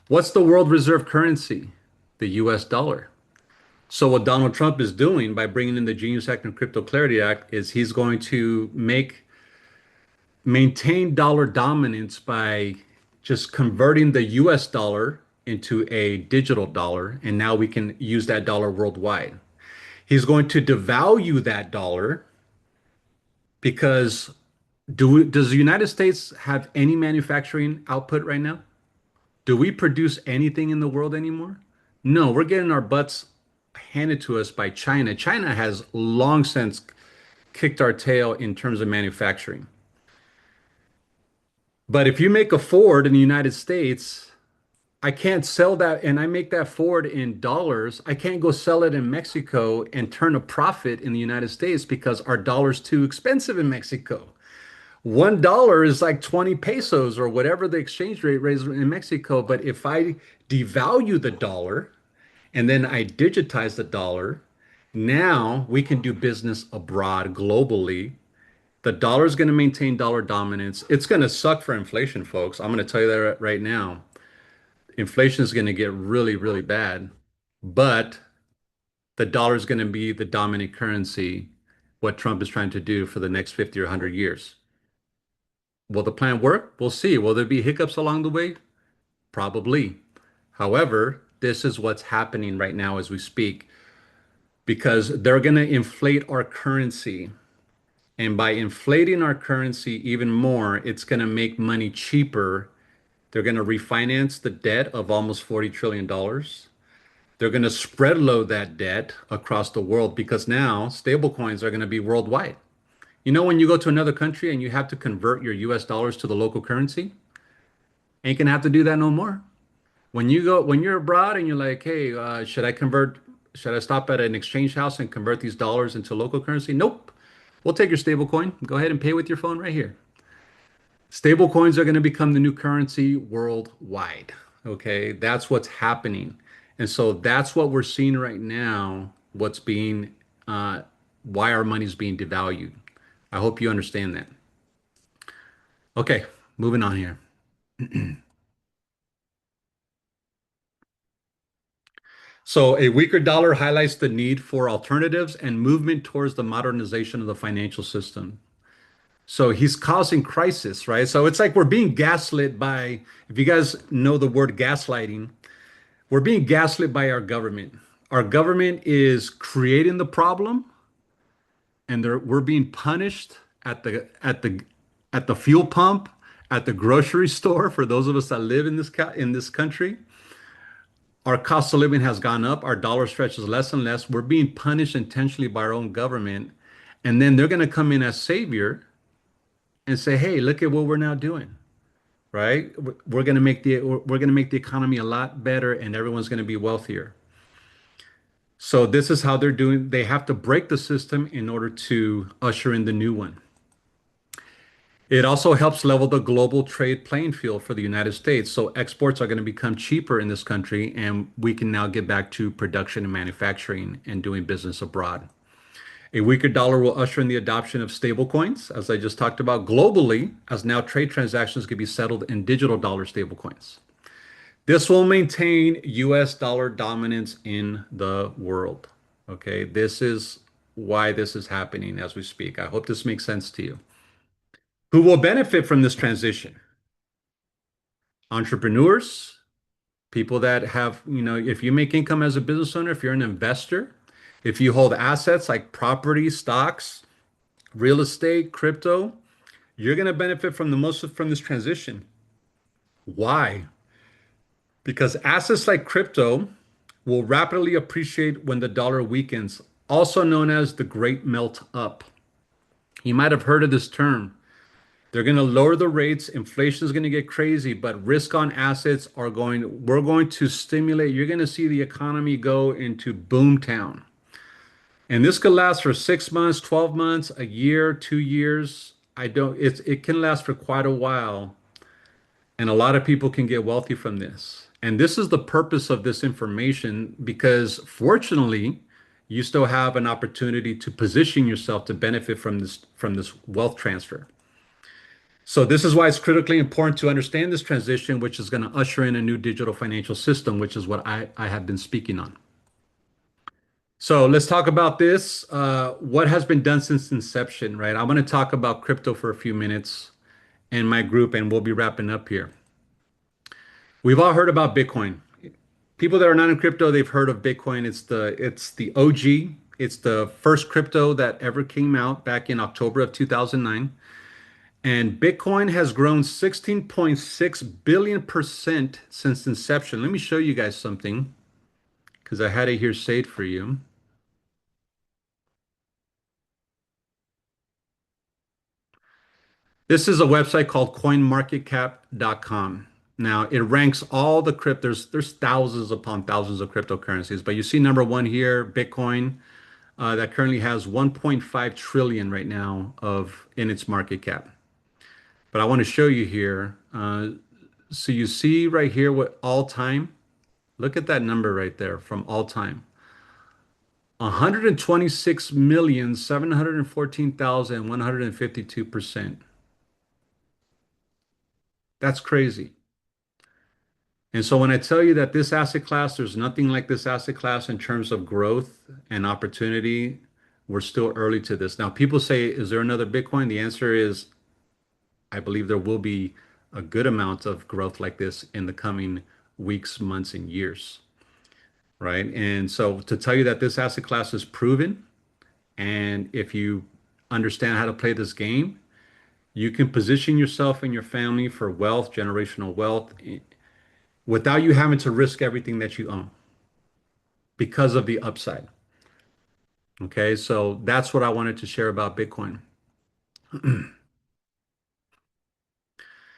What's the world reserve currency? The US dollar. So what Donald Trump is doing by bringing in the Genius Act and Crypto Clarity Act is he's going to maintain dollar dominance by just converting the US dollar into a digital dollar, and now we can use that dollar worldwide. He's going to devalue that dollar because does the United States have any manufacturing output right now? Do we produce anything in the world anymore? No, we're getting our butts handed to us by China. China has long since kicked our tail in terms of manufacturing. But if you make a Ford in the United States, I can't sell that and I make that Ford in dollars. I can't go sell it in Mexico and turn a profit in the United States because our dollar's too expensive in Mexico. $1 is like 20 pesos or whatever the exchange rate is in Mexico. But if I devalue the dollar and then I digitize the dollar, now we can do business abroad globally. The dollar is going to maintain dollar dominance. It's going to suck for inflation, folks. I'm going to tell you that right now. Inflation is going to get really, really bad, but the dollar is going to be the dominant currency, what Trump is trying to do for the next 50 or 100 years. Will the plan work? We'll see. Will there be hiccups along the way? Probably. However, this is what's happening right now as we speak because they're going to inflate our currency. And by inflating our currency even more, it's going to make money cheaper. They're going to refinance the debt of almost $40 trillion. They're going to spread load that debt across the world because now stablecoins are going to be worldwide. You know, when you go to another country and you have to convert your US dollars to the local currency, ain't gonna have to do that no more. When you're abroad and you're like, hey, should I stop at an exchange house and convert these dollars into local currency? Nope. We'll take your stable coin. Go ahead and pay with your phone right here. Stable coins are going to become the new currency worldwide. Okay, that's what's happening. And so that's what we're seeing right now, why our money's being devalued. I hope you understand that. Okay, moving on here. So a weaker dollar highlights the need for alternatives and movement towards the modernization of the financial system. So he's causing crisis, right? So it's like we're being gaslit by, if you guys know the word gaslighting, we're being gaslit by our government. Our government is creating the problem, and we're being punished at the fuel pump, at the grocery store. For those of us that live in this country, our cost of living has gone up. Our dollar stretches less and less. We're being punished intentionally by our own government, and then they're going to come in as savior and say, "Hey, look at what we're now doing." Right? We're going to make the economy a lot better, and everyone's going to be wealthier. So this is how they're doing. They have to break the system in order to usher in the new one. It also helps level the global trade playing field for the United States. So exports are going to become cheaper in this country, and we can now get back to production and manufacturing and doing business abroad. A weaker dollar will usher in the adoption of stablecoins, as I just talked about globally, as now trade transactions can be settled in digital dollar stablecoins. This will maintain US dollar dominance in the world. Okay, this is why this is happening as we speak. I hope this makes sense to you. Who will benefit from this transition? Entrepreneurs, people that have, if you make income as a business owner, if you're an investor, if you hold assets like property, stocks, real estate, crypto, you're going to benefit from the most from this transition. Why? Because assets like crypto will rapidly appreciate when the dollar weakens, also known as the great melt up. You might have heard of this term. They're going to lower the rates. Inflation is going to get crazy, but risk on assets we're going to stimulate. You're going to see the economy go into boom town. And this could last for 6 months, 12 months, a year, 2 years. It can last for quite a while. And a lot of people can get wealthy from this. And this is the purpose of this information because fortunately, you still have an opportunity to position yourself to benefit from this wealth transfer. So this is why it's critically important to understand this transition, which is going to usher in a new digital financial system, which is what I have been speaking on. So let's talk about this. What has been done since inception, right? I'm going to talk about crypto for a few minutes and my group, and we'll be wrapping up here. We've all heard about Bitcoin. People that are not in crypto, they've heard of Bitcoin. It's the OG. It's the first crypto that ever came out back in October of 2009. And Bitcoin has grown 16.6 billion% since inception. Let me show you guys something because I had it here saved for you. This is a website called coinmarketcap.com. Now it ranks all the crypto. There's thousands upon thousands of cryptocurrencies, but you see number one here, Bitcoin, that currently has 1.5 trillion right now of in its market cap. But I want to show you here. So you see right here what all time. Look at that number right there from all time. 126,714,152%. That's crazy. And so when I tell you that this asset class, there's nothing like this asset class in terms of growth and opportunity, we're still early to this. Now, people say, is there another Bitcoin? The answer is, I believe there will be a good amount of growth like this in the coming weeks, months, and years, right? And so to tell you that this asset class is proven, and if you understand how to play this game, you can position yourself and your family for wealth, generational wealth, without you having to risk everything that you own because of the upside. Okay, so that's what I wanted to share about Bitcoin.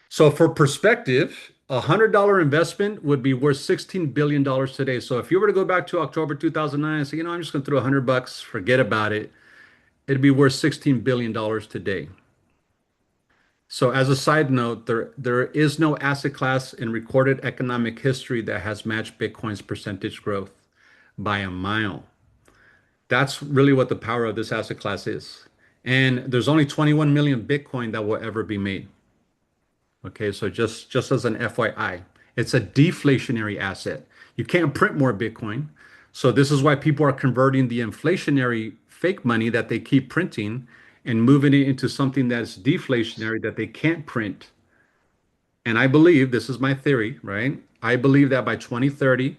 So for perspective, $100 investment would be worth $16 billion today. So if you were to go back to October 2009 and say, I'm just going to throw $100, forget about it, it'd be worth $16 billion today. So as a side note, there is no asset class in recorded economic history that has matched Bitcoin's percentage growth by a mile. That's really what the power of this asset class is. And there's only 21 million Bitcoin that will ever be made. Okay, so just as an FYI, it's a deflationary asset. You can't print more Bitcoin. So this is why people are converting the inflationary fake money that they keep printing and moving it into something that's deflationary that they can't print. And I believe, this is my theory, right? I believe that by 2030,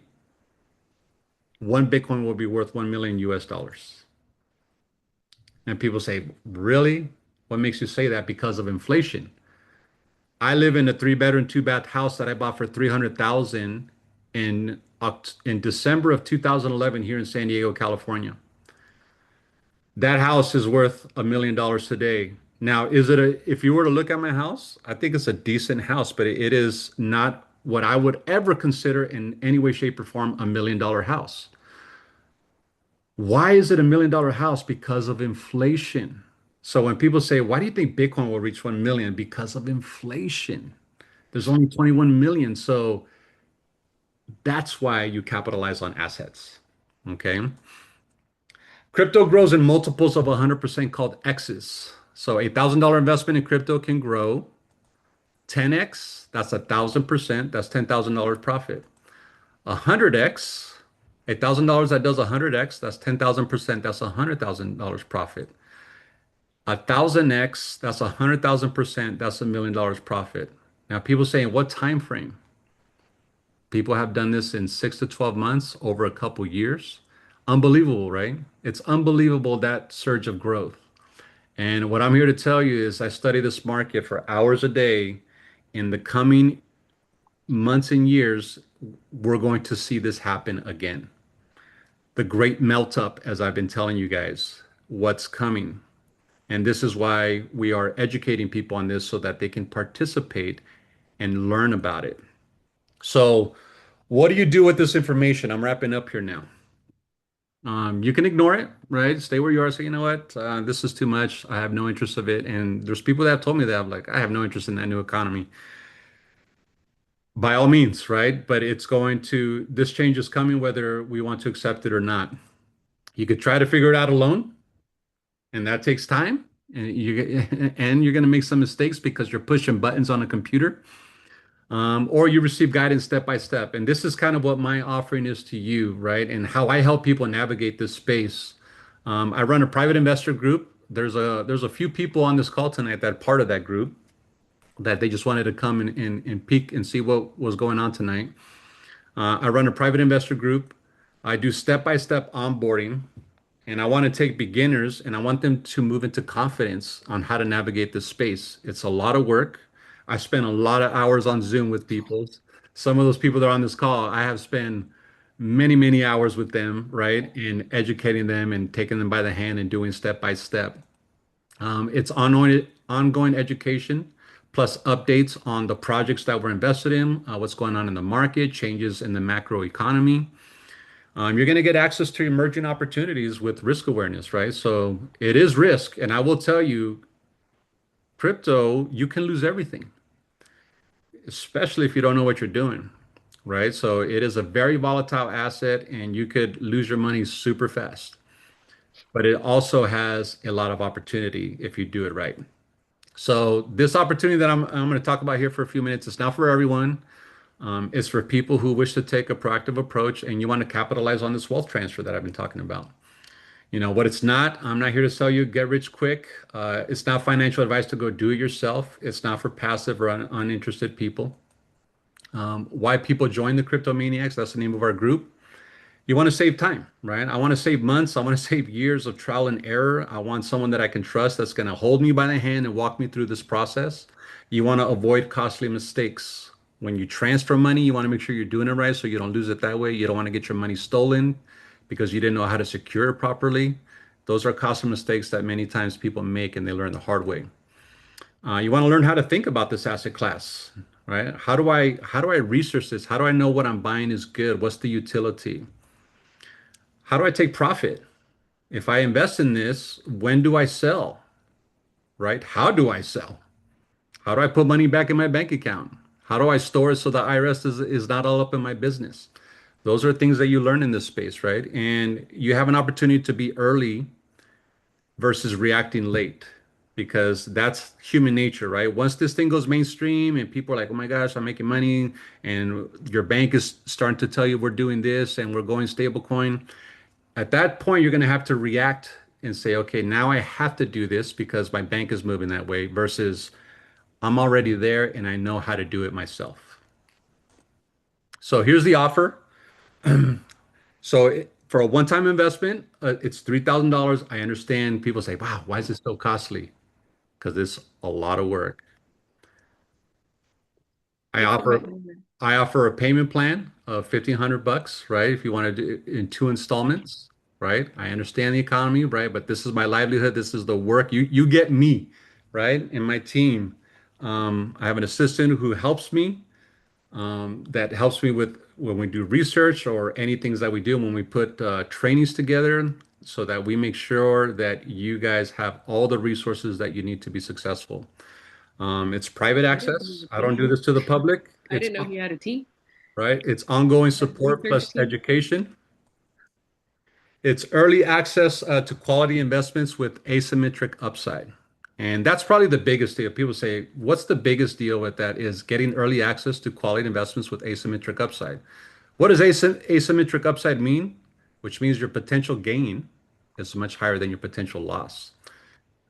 one Bitcoin will be worth 1 million US dollars. And people say, really? What makes you say that? Because of inflation. I live in a 3 bedroom, 2 bath house that I bought for 300,000 in December of 2011 here in San Diego, California. That house is worth $1 million today. Now, if you were to look at my house, I think it's a decent house, but it is not what I would ever consider in any way, shape, or form $1 million house. Why is it $1 million house? Because of inflation. So when people say, why do you think Bitcoin will reach 1 million? Because of inflation. There's only 21 million. So that's why you capitalize on assets. Okay. Crypto grows in multiples of 100% called X's. So a $1,000 investment in crypto can grow 10x. That's 1,000%. That's $10,000 profit. 100x, $1,000 that does 100x. That's 10,000%. That's $100,000 profit. 1,000x, that's 100,000%. That's $1 million profit. Now, people saying, what time frame? People have done this in 6 to 12 months, over a couple years. Unbelievable, right? It's unbelievable, that surge of growth. And what I'm here to tell you is I study this market for hours a day. In the coming months and years, we're going to see this happen again. The great melt up, as I've been telling you guys, what's coming. And this is why we are educating people on this so that they can participate and learn about it. So, what do you do with this information? I'm wrapping up here now. You can ignore it, right? Stay where you are. Say, you know what? This is too much. I have no interest of it. And there's people that have told me that I'm like, I have no interest in that new economy. By all means, right? But this change is coming whether we want to accept it or not. You could try to figure it out alone, and that takes time. And and you're going to make some mistakes because you're pushing buttons on a computer. Or you receive guidance step by step. And this is kind of what my offering is to you, right? And how I help people navigate this space. I run a private investor group. There's a few people on this call tonight that are part of that group that they just wanted to come and peek and see what was going on tonight. I run a private investor group. I do step-by-step onboarding, and I want to take beginners and I want them to move into confidence on how to navigate this space. It's a lot of work. I spend a lot of hours on Zoom with people. Some of those people that are on this call, I have spent many, many hours with them, right? In educating them and taking them by the hand and doing step by step. It's ongoing education plus updates on the projects that we're invested in, what's going on in the market, changes in the macro economy. You're going to get access to emerging opportunities with risk awareness, right? So it is risk. And I will tell you, crypto, you can lose everything, especially if you don't know what you're doing, right? So it is a very volatile asset and you could lose your money super fast. But it also has a lot of opportunity if you do it right. So this opportunity that I'm going to talk about here for a few minutes is not for everyone. It's for people who wish to take a proactive approach and you want to capitalize on this wealth transfer that I've been talking about. You know what it's not. I'm not here to sell you get rich quick. It's not financial advice to go do it yourself. It's not for passive or uninterested people. Why people join the Crypto Maniacs? That's the name of our group. You want to save time, right? I want to save months. I want to save years of trial and error. I want someone that I can trust that's going to hold me by the hand and walk me through this process. You want to avoid costly mistakes. When you transfer money, you want to make sure you're doing it right so you don't lose it that way. You don't want to get your money stolen because you didn't know how to secure it properly. Those are costly mistakes that many times people make and they learn the hard way. You want to learn how to think about this asset class, right? How do I research this? How do I know what I'm buying is good? What's the utility? How do I take profit? If I invest in this, when do I sell? Right? How do I sell? How do I put money back in my bank account? How do I store it so the IRS is not all up in my business? Those are things that you learn in this space, right? And you have an opportunity to be early versus reacting late because that's human nature, right? Once this thing goes mainstream and people are like, oh my gosh, I'm making money, and your bank is starting to tell you we're doing this and we're going stablecoin, at that point, you're going to have to react and say, okay, now I have to do this because my bank is moving that way versus I'm already there and I know how to do it myself. So here's the offer. For a one-time investment, it's $3,000. I understand people say, wow, why is it so costly? Because it's a lot of work. I offer I offer a payment plan of 1,500 bucks, right? If you want to do it in two installments, right? I understand the economy, right? But this is my livelihood. This is the work. You get me, right? And my team. I have an assistant who helps me, that helps me with when we do research or any things that we do when we put trainings together so that we make sure that you guys have all the resources that you need to be successful. It's private access. I don't do this to the public. I It's didn't know he had a team, right. It's ongoing a support research plus team. education. It's early access to quality investments with asymmetric upside. And that's probably the biggest deal. People say, what's the biggest deal with that is getting early access to quality investments with asymmetric upside. What does asymmetric upside mean? Which means your potential gain is much higher than your potential loss.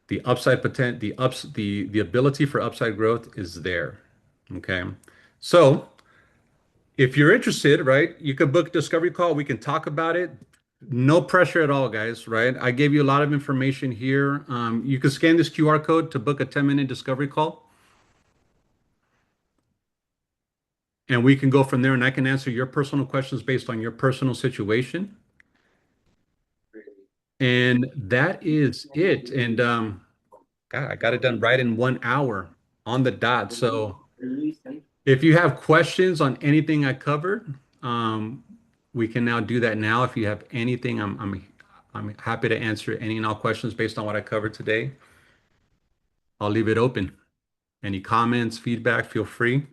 The upside potent, the ability for upside growth is there. Okay. So if you're interested, right, you can book a discovery call. We can talk about it. No pressure at all, guys, right? I gave you a lot of information here. You can scan this QR code to book a 10-minute discovery call, and we can go from there and I can answer your personal questions based on your personal situation. And that is it. And God, I got it done right in 1 hour on the dot. So if you have questions on anything I covered, we can now do that now. If you have anything, I'm happy to answer any and all questions based on what I covered today. I'll leave it open. Any comments, feedback, feel free.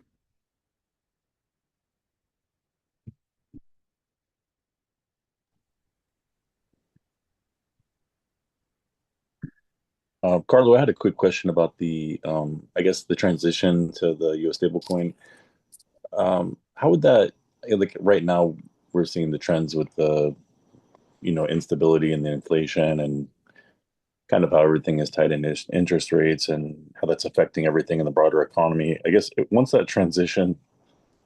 Carlo, I had a quick question about I guess the transition to the US stablecoin. How would that, like right now, we're seeing the trends with the instability and the inflation and kind of how everything is tied in interest rates and how that's affecting everything in the broader economy. I guess once that transition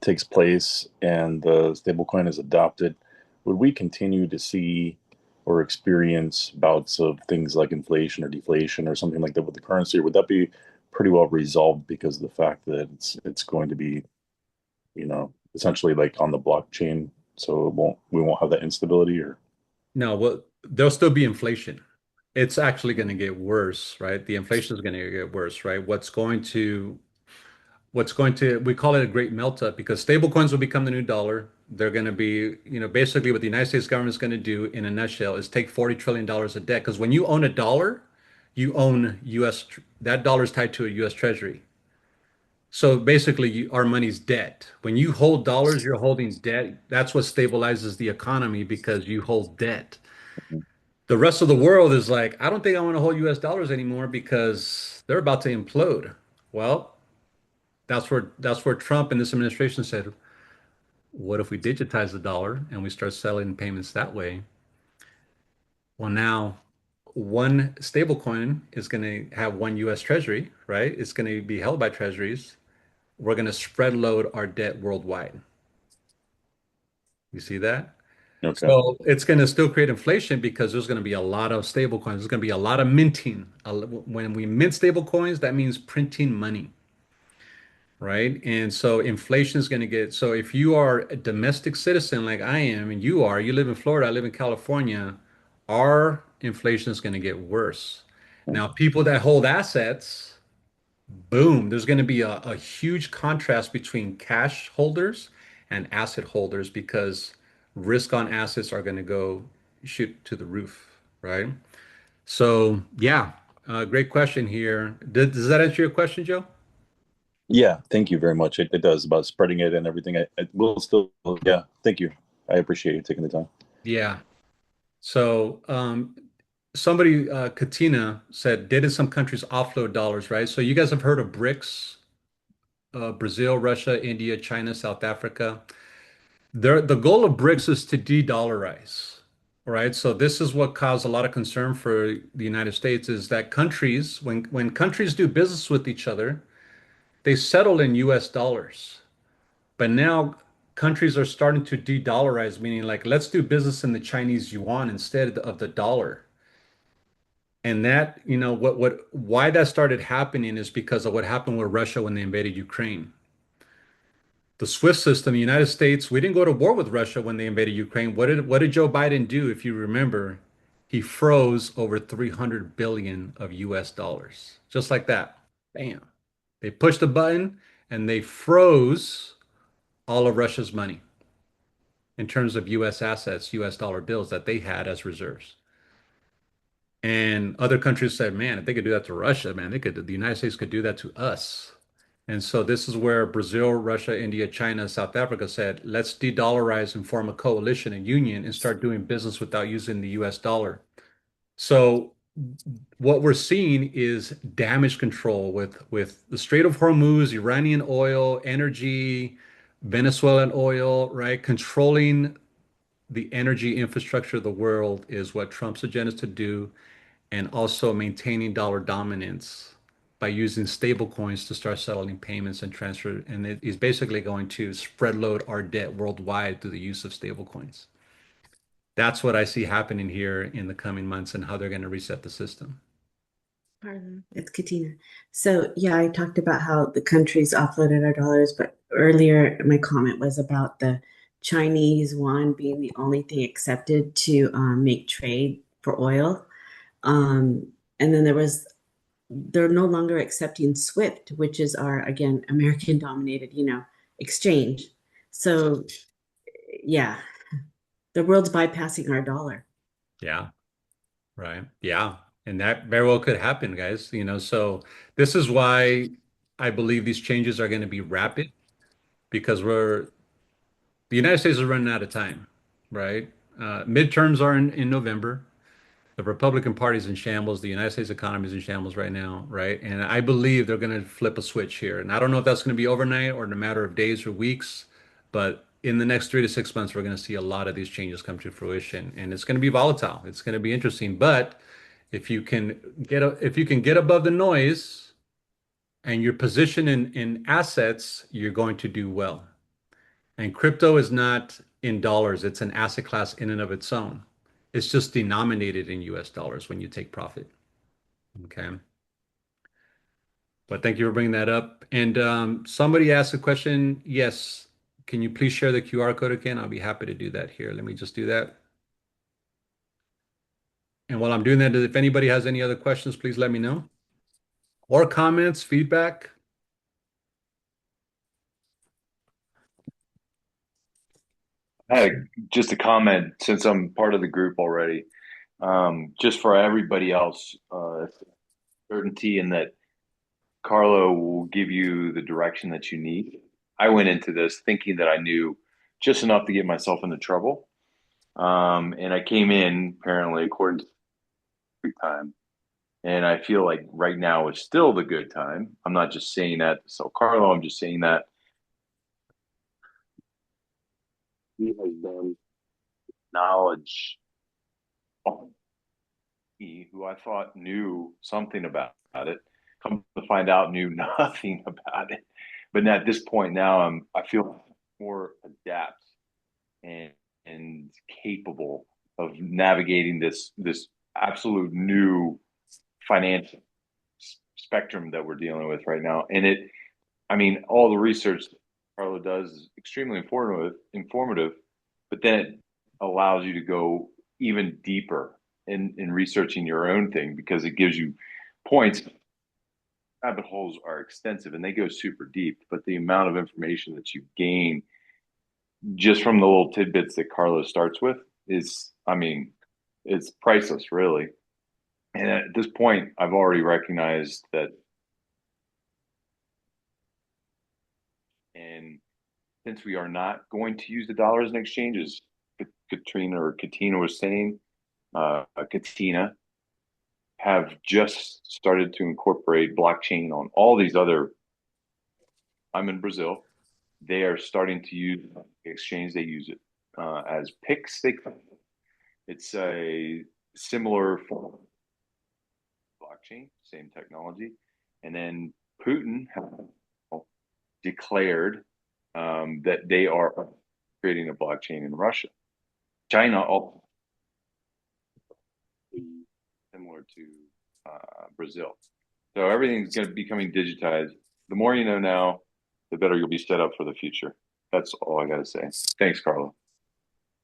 takes place and the stablecoin is adopted, would we continue to see or experience bouts of things like inflation or deflation or something like that with the currency? Or would that be pretty well resolved because of the fact that it's going to be, essentially like on the blockchain, so we won't have that instability or No, well, there'll still be inflation. It's actually going to get worse, right? The inflation is going to get worse, right? We call it a great melt up because stable coins will become the new dollar. They're going to be, basically what the United States government is going to do in a nutshell is take $40 trillion of debt. Because when you own a dollar, you own that dollar is tied to a US Treasury. So basically, our money's debt. When you hold dollars, you're holding debt. That's what stabilizes the economy because you hold debt. The rest of the world is like, I don't think I want to hold US dollars anymore because they're about to implode. Well, that's where Trump and this administration said, what if we digitize the dollar and we start selling payments that way? Well, now one stable coin is going to have one US Treasury, right? It's going to be held by treasuries. We're going to spread load our debt worldwide. You see that? okay. So it's going to still create inflation because there's going to be a lot of stable coins. There's going to be a lot of minting. When we mint stable coins, that means printing money, right? And so inflation is going to so if you are a domestic citizen like I am, and you live in Florida, I live in California, our inflation is going to get worse. Now, people that hold assets, boom, there's going to be a huge contrast between cash holders and asset holders because risk on assets are going to go shoot to the roof, right? So, yeah, great question here. Does that answer your question, Joe? Yeah, thank you very much. It does about spreading it and everything. I will still, yeah, thank you. I appreciate you taking the time. Yeah. So, somebody, Katina said, didn't some countries offload dollars, right? So, you guys have heard of BRICS, Brazil, Russia, India, China, South Africa. The goal of BRICS is to de-dollarize, right? So this is what caused a lot of concern for the United States is that countries, when countries do business with each other, they settle in US dollars. But now countries are starting to de-dollarize, meaning like let's do business in the Chinese yuan instead of the dollar. And that, why that started happening is because of what happened with Russia when they invaded Ukraine. The SWIFT system, the United States, we didn't go to war with Russia when they invaded Ukraine. What did Joe Biden do, if you remember? He froze over 300 billion of US dollars. Just like that. Bam. They pushed a button and they froze all of Russia's money in terms of US assets, US dollar bills that they had as reserves. And other countries said, man, if they could do that to Russia, man, the United States could do that to us. And so this is where Brazil, Russia, India, China, South Africa said, let's de-dollarize and form a coalition, a union, and start doing business without using the US dollar. So what we're seeing is damage control with the Strait of Hormuz, Iranian oil, energy, Venezuelan oil, right? Controlling the energy infrastructure of the world is what Trump's agenda is to do, and also maintaining dollar dominance by using stable coins to start settling payments and transfer. And it is basically going to spread load our debt worldwide through the use of stable coins. That's what I see happening here in the coming months and how they're going to reset the system. Pardon, it's Katina. So, yeah, I talked about how the countries offloaded our dollars, but earlier my comment was about the Chinese yuan being the only thing accepted to make trade for oil. And then they're no longer accepting SWIFT, which is our, again, American dominated, exchange. So, yeah, the world's bypassing our dollar. Yeah, right. Yeah. And that very well could happen, guys. So this is why I believe these changes are going to be rapid because the United States is running out of time, right? Midterms are in November. The Republican Party is in shambles. The United States economy is in shambles right now, right? And I believe they're going to flip a switch here. And I don't know if that's going to be overnight or in a matter of days or weeks, but in the next 3 to 6 months, we're going to see a lot of these changes come to fruition, and it's going to be volatile. It's going to be interesting. But if you can get above the noise and your position in assets, you're going to do well. And crypto is not in dollars, it's an asset class in and of its own. It's just denominated in US dollars when you take profit. Okay. But thank you for bringing that up. And somebody asked a question. Yes. Can you please share the QR code again? I'll be happy to do that here. Let me just do that. And while I'm doing that, if anybody has any other questions, please let me know. Or comments, feedback. I had just a comment since I'm part of the group already. Just for everybody else, certainty in that Carlo will give you the direction that you need. I went into this thinking that I knew just enough to get myself into trouble. And I came in apparently according to the time. And I feel like right now is still the good time. I'm not just saying that to sell Carlo, I'm just saying that he has done knowledge who I thought knew something about it, come to find out knew nothing about it. But at this point now, I feel more adept and capable of navigating this absolute new financial spectrum that we're dealing with right now. And I mean, all the research Carlo does is extremely informative, but then it allows you to go even deeper in researching your own thing because it gives you points. Rabbit holes are extensive and they go super deep, but the amount of information that you gain just from the little tidbits that Carlos starts with is, I mean, it's priceless, really. And at this point, I've already recognized that. And since we are not going to use the dollar as an exchange, as Katrina or Katina was saying, Katina have just started to incorporate blockchain on all these other. I'm in Brazil. They are starting to use exchange. They use it as PIX. It's a similar form of blockchain, same technology. And then Putin declared that they are creating a blockchain in Russia. China also similar to Brazil. So everything's going to be becoming digitized. The more you know now, the better you'll be set up for the future. That's all I got to say. Thanks, Carlo.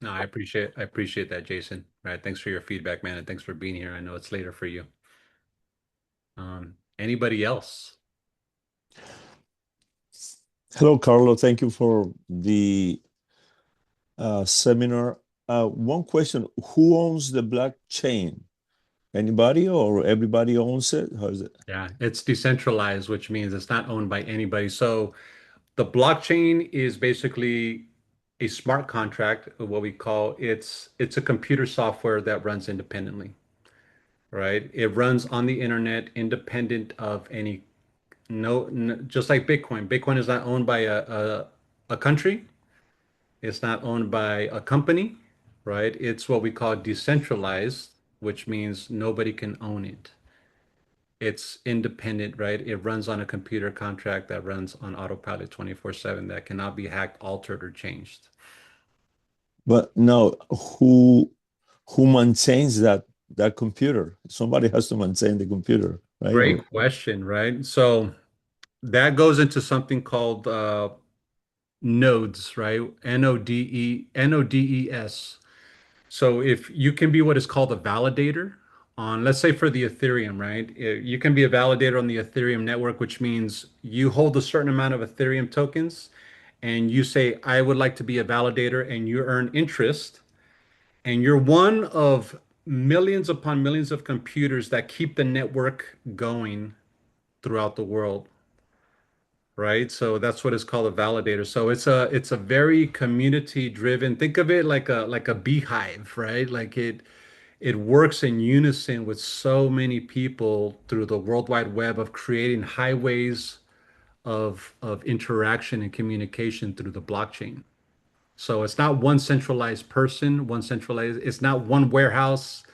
No, I appreciate that, Jason. Right. Thanks for your feedback, man, and thanks for being here. I know it's later for you. Anybody else? Hello, Carlo. Thank you for the seminar. One question, who owns the blockchain? Anybody or everybody owns it? How is it? Yeah, it's decentralized, which means it's not owned by anybody. So the blockchain is basically a smart contract, what we call it's a computer software that runs independently, right? It runs on the internet independent of any no, just like Bitcoin. Bitcoin is not owned by a country. It's not owned by a company, right? It's what we call decentralized, which means nobody can own it. It's independent, right? It runs on a computer contract that runs on autopilot 24/7 that cannot be hacked, altered, or changed. But no, who maintains that computer? Somebody has to maintain the computer, right? Great question, right? So that goes into something called nodes, right? Nodes. So if you can be what is called a validator on, let's say for the Ethereum, right? You can be a validator on the Ethereum network, which means you hold a certain amount of Ethereum tokens and you say, I would like to be a validator, and you earn interest. And you're one of millions upon millions of computers that keep the network going throughout the world, right? So that's what is called a validator. So it's a very community driven. Think of it like a beehive, right? Like it works in unison with so many people through the World Wide Web of creating highways of interaction and communication through the blockchain. So it's not one centralized person, one centralized, it's not one warehouse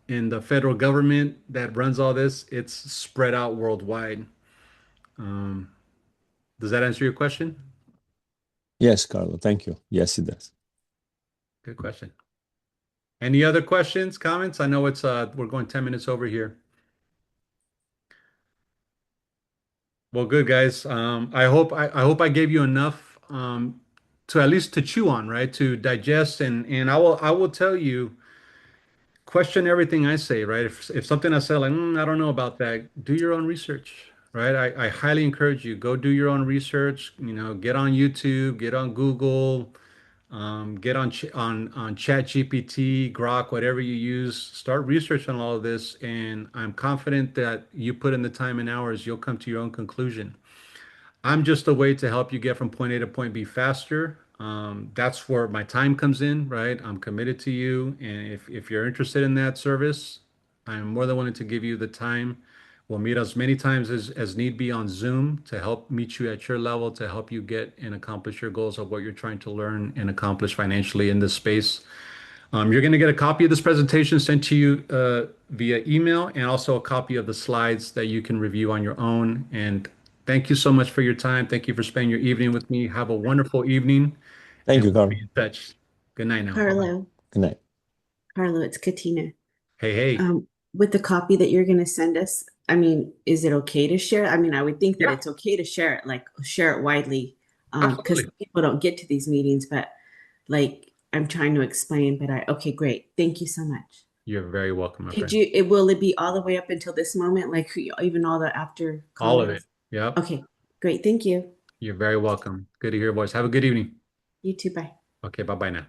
in the federal government that runs all this. It's spread out worldwide. Um, does that answer your question? Yes, Carlo. Thank you. Yes, it does. Good question. Any other questions, comments? I know it's we're going 10 minutes over here. Well, good guys. I hope I gave you enough to at least to chew on, right? To digest and I will tell you, question everything I say, right? If something I say like, I don't know about that, do your own research, right? I highly encourage you, go do your own research, get on YouTube, get on Google, get on Chat GPT, Grok, whatever you use, start research on all of this, and I'm confident that you put in the time and hours, you'll come to your own conclusion. I'm just a way to help you get from point A to point B faster. That's where my time comes in, right? I'm committed to you. And if you're interested in that service, I'm more than willing to give you the time. We'll meet as many times as need be on Zoom to help meet you at your level, to help you get and accomplish your goals of what you're trying to learn and accomplish financially in this space. You're going to get a copy of this presentation sent to you via email and also a copy of the slides that you can review on your own. And thank you so much for your time. Thank you for spending your evening with me. Have a wonderful evening Thank and you, we'll be Carlo. in touch. Good night now. Bye-bye. Carlo, Good night. Carlo, it's Katina. Hey, hey. With the copy that you're going to send us, I mean, is it okay to share? I mean, I would think that Yeah, it's okay to share it, like share it widely, because absolutely. people don't get to these meetings, but like I'm trying to explain, but okay, great. Thank you so much. You're very welcome, my Could friend. will it be all the way up until this moment, like even all the after All of it. comments? Yep. Okay, great. Thank you. You're very welcome. Good to hear your voice. Have a good evening. You too. Bye. Okay, bye-bye now.